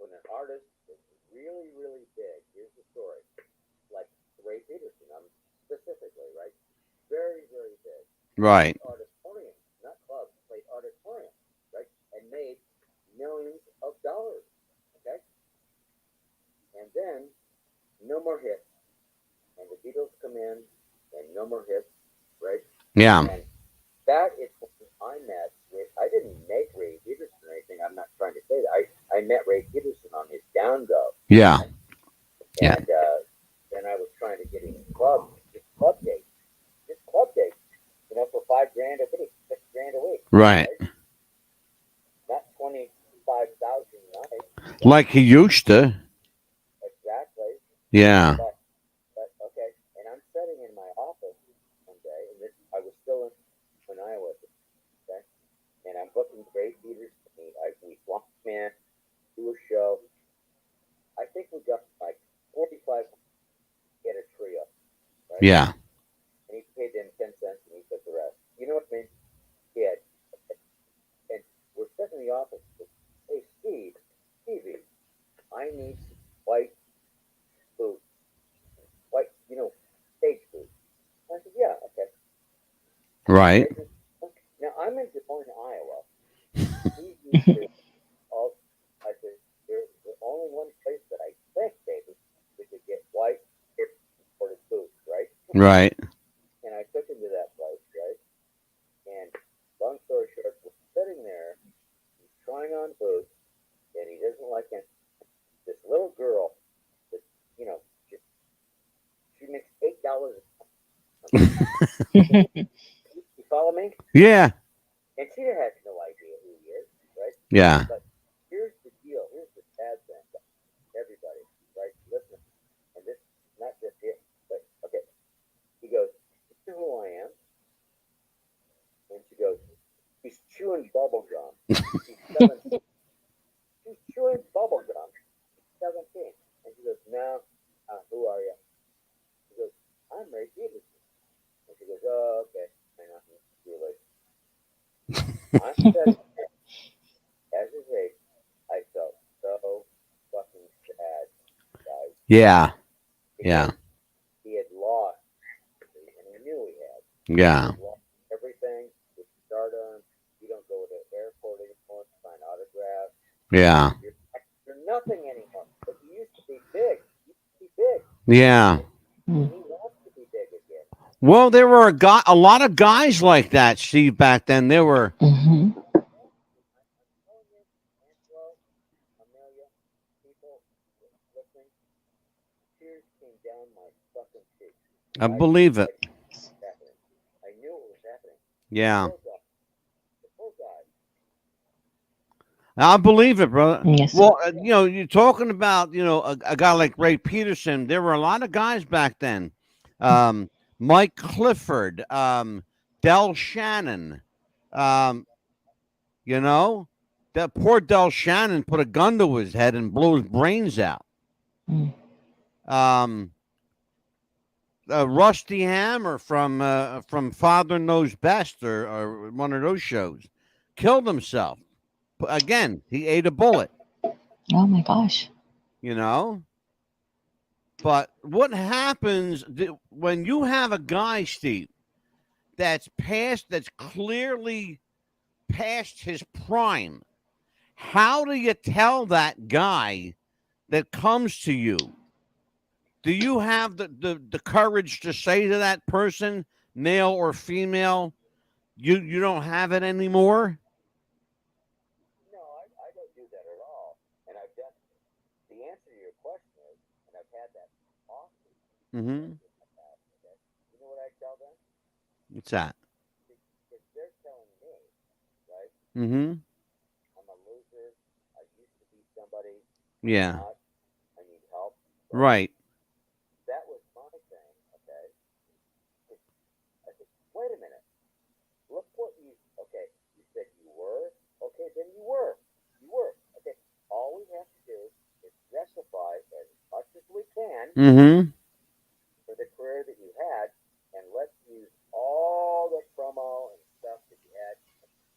When an artist is really, really big, here's the story. Like Ray Peterson, specifically, right? Very, very big. Right. Auditorium, not clubs, played auditorium, right? And made millions of dollars. Okay? And then no more hits. And the Beatles come in and no more hits, right? Yeah. And that is when I met with, I didn't make Ray Peterson or anything. I'm not trying to say that. I met Ray Peterson on his down go. Yeah. Right? And then I was trying to get his club dates. Just club dates. You know, for $5,000 a week, $6,000 a week. Right. Not 25,000 a night. Like he used to. Exactly. Yeah. But okay. And I'm sitting in my office one day, and I was still in Iowa. Okay. And I'm booking Ray Peterson. We fly him in, do a show. I think we got like 45 get a trio. Right? Yeah. And he paid them 10 cents and he took the rest. You know what I mean? He had, and we're sitting in the office. Hey, Stevie, I need some white boots. White, stage boots. I said, yeah, okay. Right. Now, I'm in Des Moines, Iowa. I said, there's the only one place that I think, David, we could get white imported boots, right? Right. And I took him to that place, right? And long story short, we're sitting there, he's trying on boots, and he doesn't like it. This little girl, that, she makes $8 a month. You follow me? Yeah. And she has no idea who he is, right? Yeah. But here's the deal. Here's the sad thing. Everybody, right? Listen. And this is not just it, but okay. He goes, "You know who I am?" And she goes, "He's chewing bubble gum." He's 17. He's chewing bubble gum. He's 17. And she goes, "No, who are you?" He goes, "I'm Ray Peterson." And she goes, "Oh, okay. Hang on. See you later." I'm sitting there, as his age, I felt so fucking sad, guys. Yeah. Yeah. He had lost, and he knew he had. Yeah. He lost everything with stardom. You don't go to the airport anymore to sign autographs. Yeah. You're nothing anymore. But you used to be big. You used to be big. Yeah. And he wants to be big again. Well, there were a lot of guys like that, Steve, back then. There were. I believe it. I knew it was happening. Yeah. I believe it, brother. Yes. Well, you're talking about, a guy like Ray Peterson. There were a lot of guys back then. Mike Clifford, Del Shannon, that poor Del Shannon put a gun to his head and blew his brains out. Mm. Rusty Hammer from Father Knows Best or one of those shows killed himself. Again, he ate a bullet. Oh my gosh. You know? But what happens when you have a guy, Steve, that's clearly past his prime? How do you tell that guy that comes to you? Do you have the courage to say to that person, male or female, you don't have it anymore? No, I don't do that at all. And I've done the answer to your question is, and I've had that often. Mm-hmm. You know what I tell them? What's that? Because they're telling me, right? Mm-hmm. I'm a loser. I used to be somebody. Yeah. I need help. Right. That was my thing, okay? I said, wait a minute. Look what you said you were. Okay, then you were. You were. Okay, all we have to do is rectify as much as we can Mm-hmm. for the career that you had, and let's use all the promo and stuff that you had.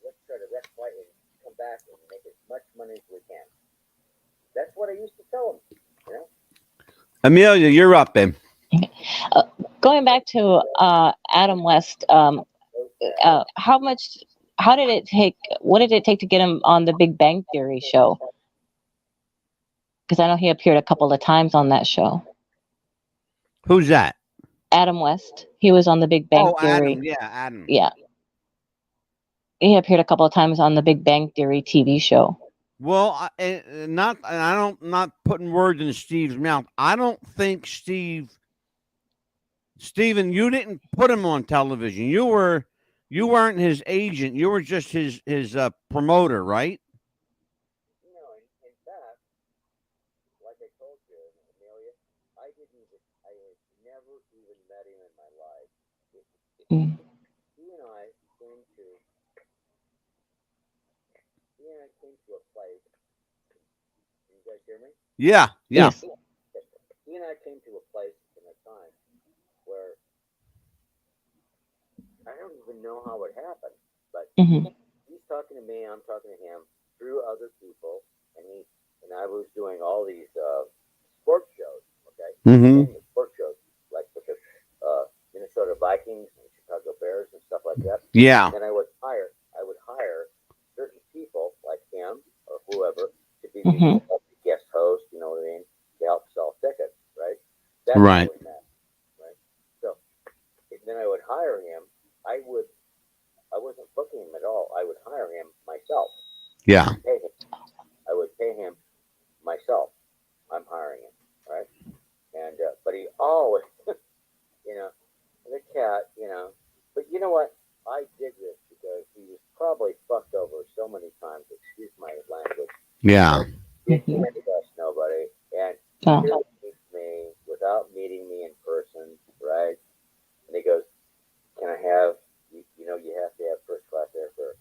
Let's try to rectify it and come back and make as much money as we can. That's what I used to tell them, you know? Amelia, you're up, babe. Going back to Adam West, what did it take to get him on the Big Bang Theory show? Because I know he appeared a couple of times on that show. Who's that? Adam West. He was on the Big Bang Theory. Adam. Yeah, Adam. Yeah. He appeared a couple of times on the Big Bang Theory TV show. Well, I'm not putting words in Steve's mouth. I don't think Steven, you didn't put him on television. You weren't his agent. You were just his promoter, right? No, in fact, like I told you, Amelia, I had never even met him in my life. He and I came to a place. Can you guys hear me? Yeah. Yes. He and I came to a place in a time where I don't even know how it happened, but he's talking to me, I'm talking to him through other people, and I was doing all these sports shows, okay? Mm-hmm. Sports shows like with the Minnesota Vikings and Chicago Bears and stuff like that. Yeah. And I would hire certain people like him or whoever to be the guest host, you know what I mean, to help sell tickets, right? That's right. How we met, right? So then I would hire him. I wasn't booking him at all. I would hire him myself. Yeah. I would pay him myself. I'm hiring him, right? And but he always, the cat, But you know what? I did this because he was probably fucked over so many times. Excuse my language. Yeah. He didn't trust nobody, and he meets me without meeting me in person, right? And he goes, "Can I have? You have to have first class airfare.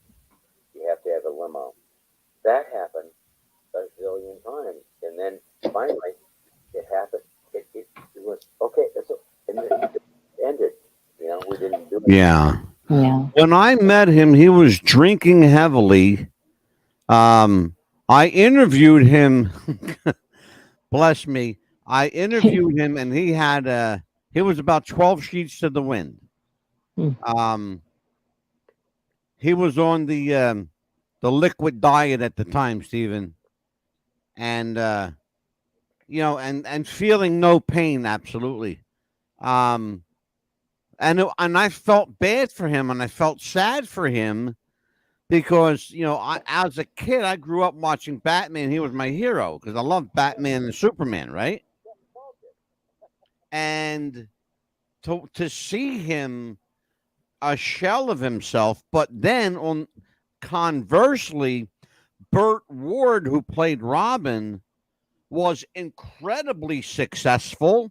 You have to have a limo." That happened a zillion times, and then finally it happened. It was okay. And it ended. We didn't do it. Yeah. When I met him, he was drinking heavily. I interviewed him. Bless me. I interviewed him, and he was about 12 sheets to the wind. He was on the liquid diet at the time, Stephen, and and feeling no pain, absolutely. And I felt bad for him, and I felt sad for him because as a kid I grew up watching Batman. He was my hero because I loved Batman and Superman, right? And to see him a shell of himself, but then conversely, Burt Ward, who played Robin, was incredibly successful.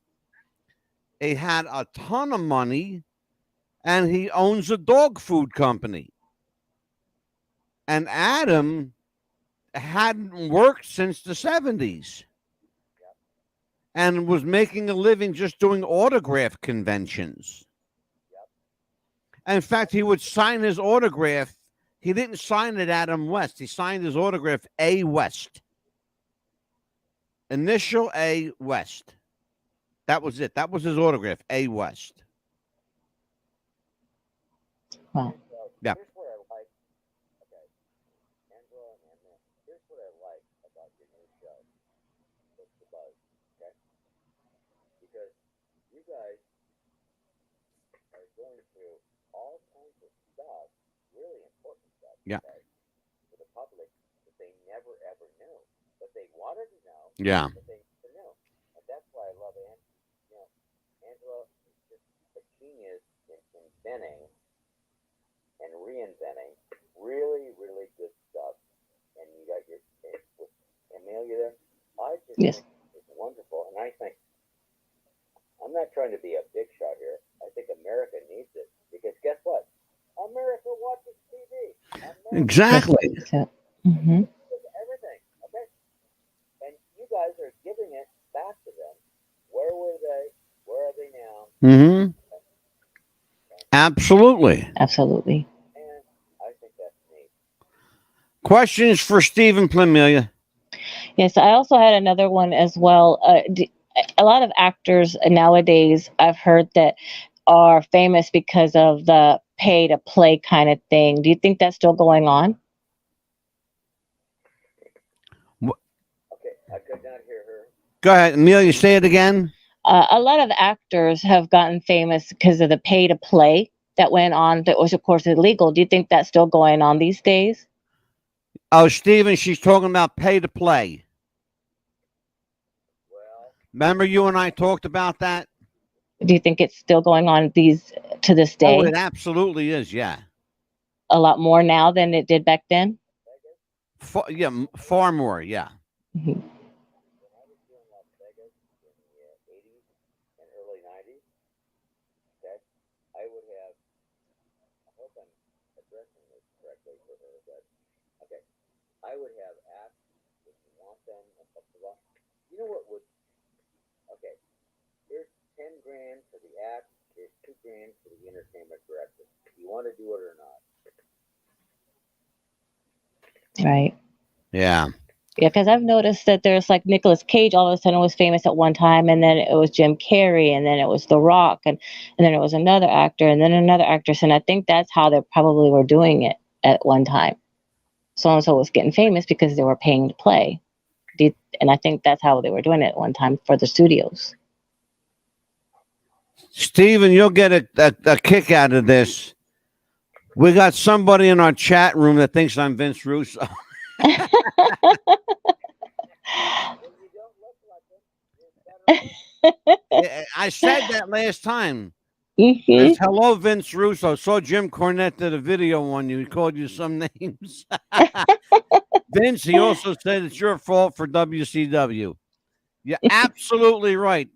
He had a ton of money, and he owns a dog food company. And Adam hadn't worked since the 70s and was making a living just doing autograph conventions. In fact, he would sign his autograph. He didn't sign it Adam West. He signed his autograph A West. Initial A West. That was it. That was his autograph, A West. Wow. Yeah. Here's what I like. Okay, Angela and Anna, here's what I like about your new show. It's the buzz, okay? Because you guys are going through all kinds of stuff, really important stuff, Yeah. okay, for the public that they never ever knew, but they wanted to know. Yeah. But they never knew, and that's why I love Angela is just a genius in inventing and reinventing really, really good stuff. And you got your with Amelia there. I just think it's wonderful, and I think I'm not trying to be a big shot here. I think America needs it because guess what? America watches TV. America Exactly. Mm-hmm. everything. Okay, and you guys are giving it back to them. Where were they? Where are they now? Mm-hmm. Absolutely. Absolutely. And I think that's neat. Questions for Stephen Plym? Yes, I also had another one as well. A lot of actors nowadays, I've heard that are famous because of the pay to play kind of thing. Do you think that's still going on? Okay, I could not hear her. Go ahead, Amelia. Say it again. A lot of actors have gotten famous because of the pay to play that went on, that was, of course, illegal. Do you think that's still going on these days? Oh, Stephen, she's talking about pay to play. Well, Remember you and I talked about that? Do you think it's still going on to this Oh, day? it absolutely is. Yeah. A lot more now than it did back then? Far more. Yeah. Mhm. when I was doing Las Vegas in the 80s and early 90s, okay, I would have, I hope I'm addressing this correctly for her, but okay, I would have asked if you want them, blah, blah, blah. You know what would, okay, here's 10 grand for the act, here's 2 grand for the entertainment director. Do you want to do it or not? Right. Yeah. Yeah, because I've noticed that there's like Nicolas Cage all of a sudden was famous at one time, and then it was Jim Carrey, and then it was The Rock, and then it was another actor, and then another actress, and I think that's how they probably were doing it at one time. So and so was getting famous because they were paying to play, and I think that's how they were doing it at one time for the studios. Stephen, you'll get a kick out of this. We got somebody in our chat room that thinks I'm Vince Russo. I said that last time. Mm-hmm. Hello, Vince Russo. Saw Jim Cornette did a video on you. He called you some names. Vince, he also said it's your fault for WCW. You're absolutely right.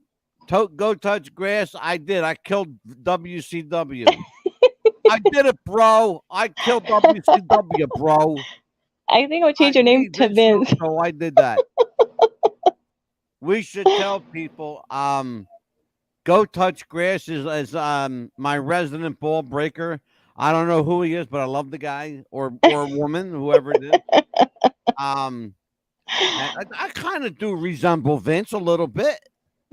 Go touch grass. I did. I killed WCW. I did it, bro. I killed WCW, bro. I think I'll change your name to Vince. So I did that. We should tell people. Go touch grass is my resident ball breaker. I don't know who he is, but I love the guy or woman, whoever it is. I kind of do resemble Vince a little bit,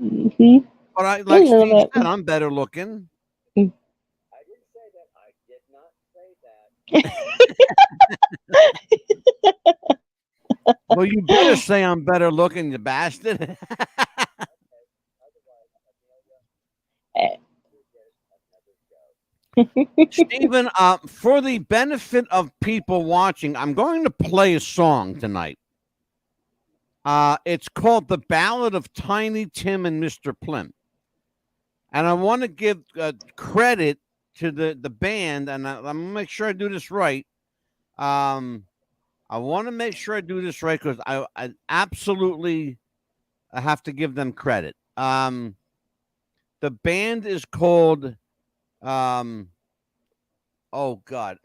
Mm-hmm. but I like Steve said, I'm better looking. I didn't say that. I did not say that. Well, you better say I'm better looking, you bastard. Stephen, for the benefit of people watching, I'm going to play a song tonight. It's called The Ballad of Tiny Tim and Mr. Plym. And I want to give credit to the band, and I'm going to make sure I do this right. I want to make sure I do this right because I absolutely have to give them credit. The band is called, oh God,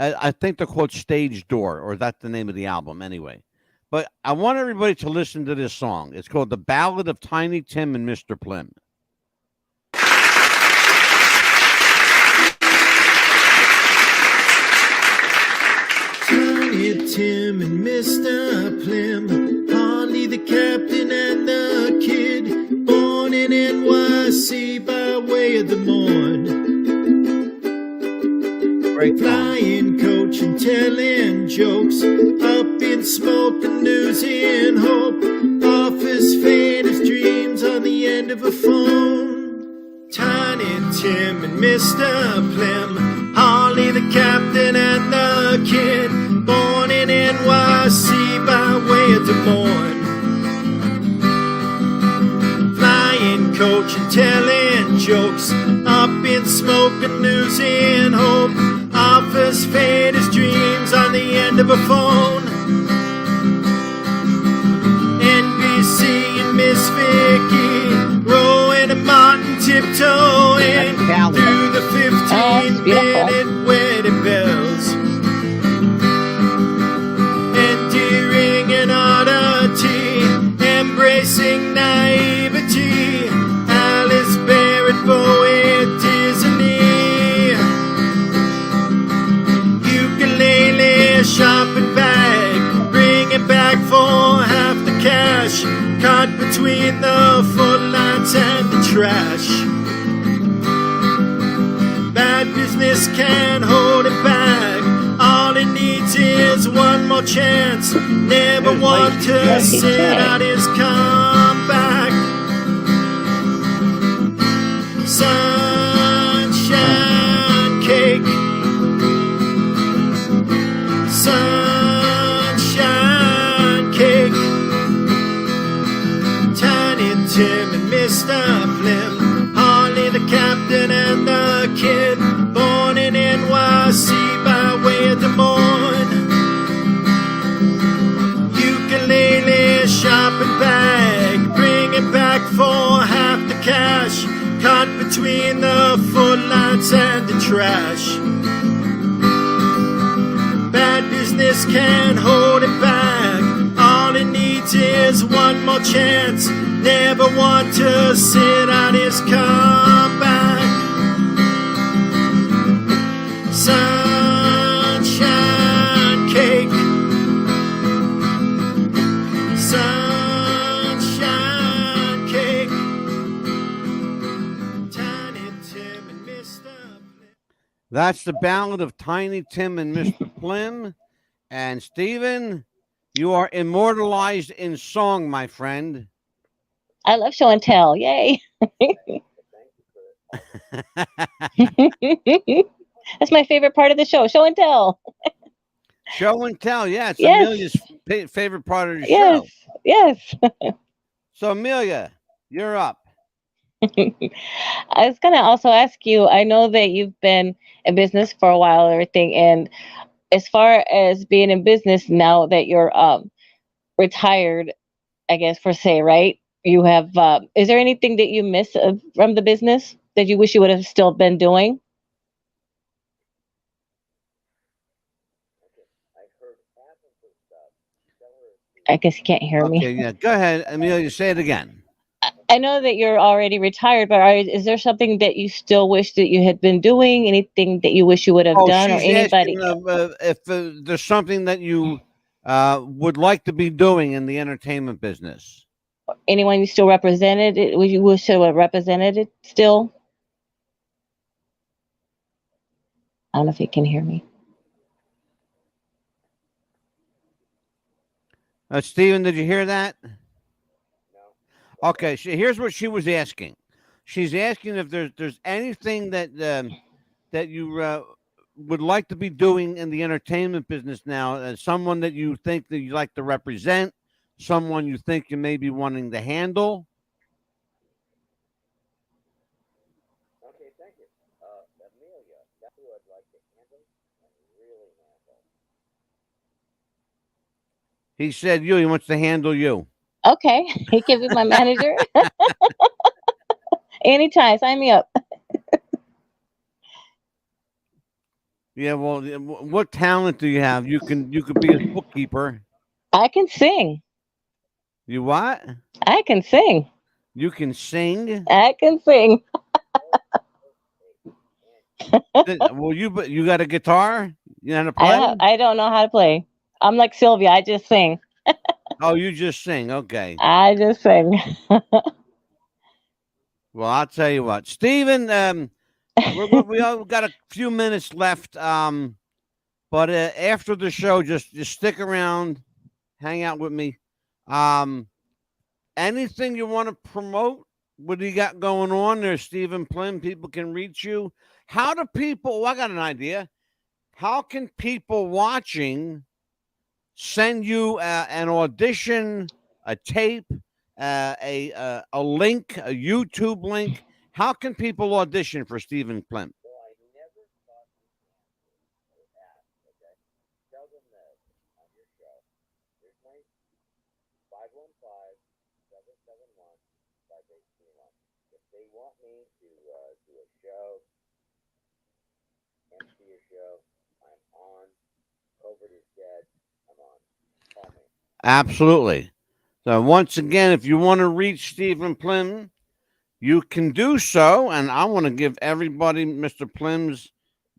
I think they're called Stage Door, or that's the name of the album anyway. But I want everybody to listen to this song. It's called The Ballad of Tiny Tim and Mr. Plym. Tiny Tim and Mr. Plym, Harley the captain and the kid, born in NYC by way of the morn. Flying coach and telling jokes, up in smoke and losing hope, offers faintest dreams on the end of a phone. Tiny Tim and Mr. Plym, Harley the captain and the kid, born in NYC by way of Des Moines. Flying coach and telling jokes, up in smoke and losing hope, offers faintest dreams on the end of a phone. NBC and Miss Vicky, rowing and Martin tiptoeing through the 15-minute wedding bells. Endearing an oddity, embracing naivety, Alice Barrett Bowie at Disney. Ukulele shopping bag, bringing back for half the cash, caught between the footlights and the trash. Bad business can't hold it back, all it needs is one more chance, never want to sit out his comeback. Sunshine cake, sunshine cake. Tiny Tim and Mr. Plym, Harley the captain and the kid, born in NYC by way of Des Moines. Ukulele shopping bag, bringing back for half the cash, caught between the footlights and the trash. Bad business can't hold it back, all it needs is one more chance, never want to sit out his comeback. Sunshine cake, sunshine cake. Tiny Tim and Mr. Plym. That's the Ballad of Tiny Tim and Mr. Plym. And Stephen, you are immortalized in song, my friend. I love show and tell. Yay. That's my favorite part of the show, show and tell. Show and tell, yeah. It's Yes. Amelia's favorite part of the Yes. show. Yes. So, Amelia, you're up. I was going to also ask you, I know that you've been in business for a while and everything, and as far as being in business now that you're retired, I guess, per se, right? You have, is there anything that you miss from the business that you wish you would have still been doing? I guess you can't hear me. Okay, yeah. Go ahead, Amelia, say it again. I know that you're already retired, but is there something that you still wish that you had been doing? Anything that you wish you would have done, or she's anybody? asking, if there's something that you would like to be doing in the entertainment business. Anyone you still represented? Would you wish to have represented it still? I don't know if you can hear me. Stephen, did you hear that? No. Okay, here's what she was asking. She's asking if there's anything that that you would like to be doing in the entertainment business now, someone that you think that you like to represent, someone you think you may be wanting to handle. Okay, thank you. Amelia, that's who I'd like to handle and really handle. He said he wants to handle you. Okay, he can be my manager. Anytime, sign me up. Yeah, well, what talent do you have? You could be a bookkeeper. I can sing. You what? I can sing. You can sing. I can sing. Well, you got a guitar. You know how to play? I don't know how to play. I'm like Sylvia. I just sing. Oh, you just sing. Okay. I just sing. Well, I'll tell you what, Stephen. We all got a few minutes left. But after the show, just stick around, hang out with me. Anything you want to promote? What do you got going on there, Stephen Plym? People can reach you. How do people? Well, I got an idea. How can people watching send you an audition, a tape, a link, a YouTube link? How can people audition for Stephen Plym? Absolutely. So once again, if you want to reach Stephen Plym, you can do so. And I want to give everybody Mr. Plym's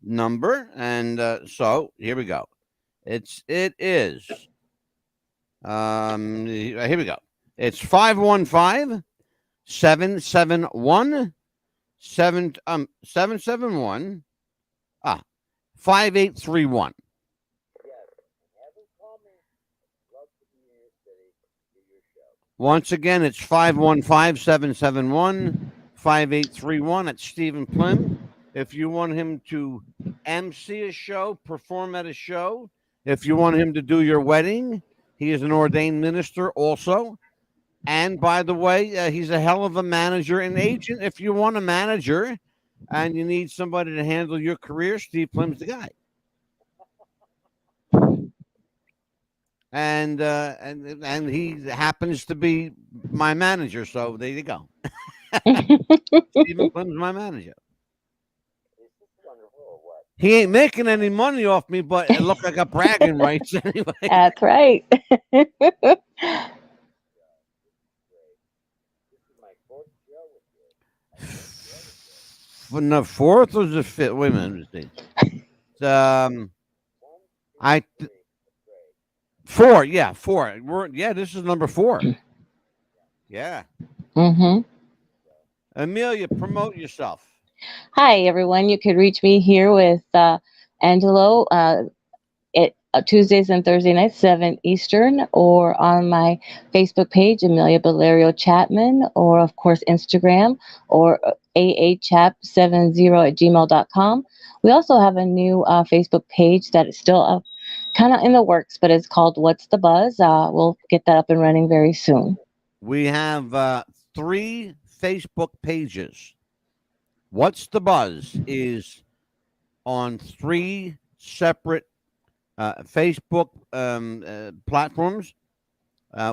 number. And so here we go. It is. Here we go. It's 515 771 771 5831. Once again, it's 515 771 5831. It's Stephen Plym. If you want him to MC a show, perform at a show, if you want him to do your wedding, he is an ordained minister also. And by the way, he's a hell of a manager and agent. If you want a manager and you need somebody to handle your career, Steve Plym's the guy. And he happens to be my manager, so there you go. Stephen Plym's my manager. He ain't making any money off me, but it looked like a bragging rights anyway. That's right. From the fourth or the fifth? Wait a minute. Four. Yeah, four. This is number 4. Yeah. Mm-hmm. Amelia, promote yourself. Hi, everyone. You could reach me here with Angelo at Tuesdays and Thursday nights, 7 Eastern, or on my Facebook page, Amelia Valerio Chapman, or, of course, Instagram, or aachap70@gmail.com. We also have a new Facebook page that is still kind of in the works, but it's called What's the Buzz? We'll get that up and running very soon. We have 3 Facebook pages. What's the Buzz is on 3 separate Facebook platforms.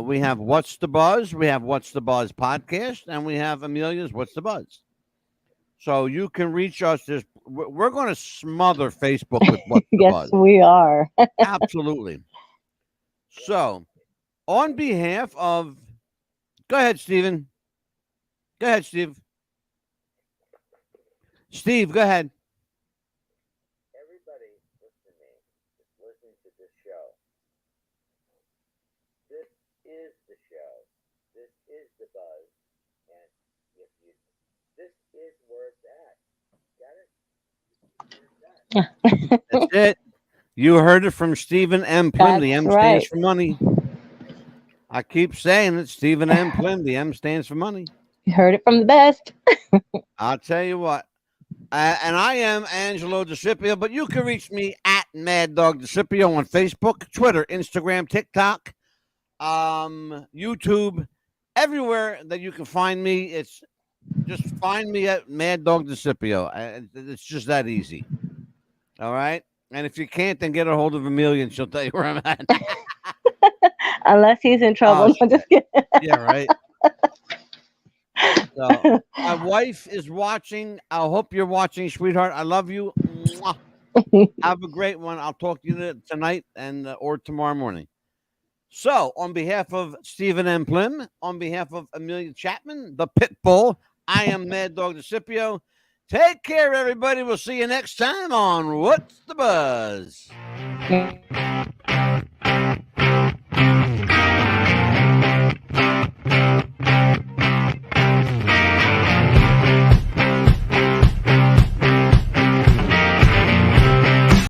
We have What's the Buzz? We have What's the Buzz podcast, and we have Amelia's What's the Buzz. So you can reach us. We're going to smother Facebook with What's the Buzz. Yes, we are. Absolutely. So, on behalf of, go ahead, Stephen. Go ahead, Steve. Steve, go ahead. Everybody listening to this show. This is the show. This is the buzz. And this is where it's at. Got it? That's it. You heard it from Stephen M. Plym. The M stands for money. I keep saying it. Stephen M. Plym. The M stands for money. You heard it from the best. I'll tell you what. And I am Angelo DeCipio, but you can reach me at Mad Dog DeCipio on Facebook, Twitter, Instagram, TikTok, YouTube, everywhere that you can find me. It's just find me at Mad Dog DeCipio. It's just that easy. All right. And if you can't, then get a hold of Amelia and she'll tell you where I'm at. Unless he's in trouble. No, just kidding. Yeah, right. So, my wife is watching. I hope you're watching, sweetheart. I love you. Mwah. Have a great one. I'll talk to you tonight and or tomorrow morning. So, on behalf of Stephen M. Plym, on behalf of Amelia Chapman, the Pit Bull, I am Mad Dog DeCipio. Take care, everybody. We'll see you next time on What's the Buzz?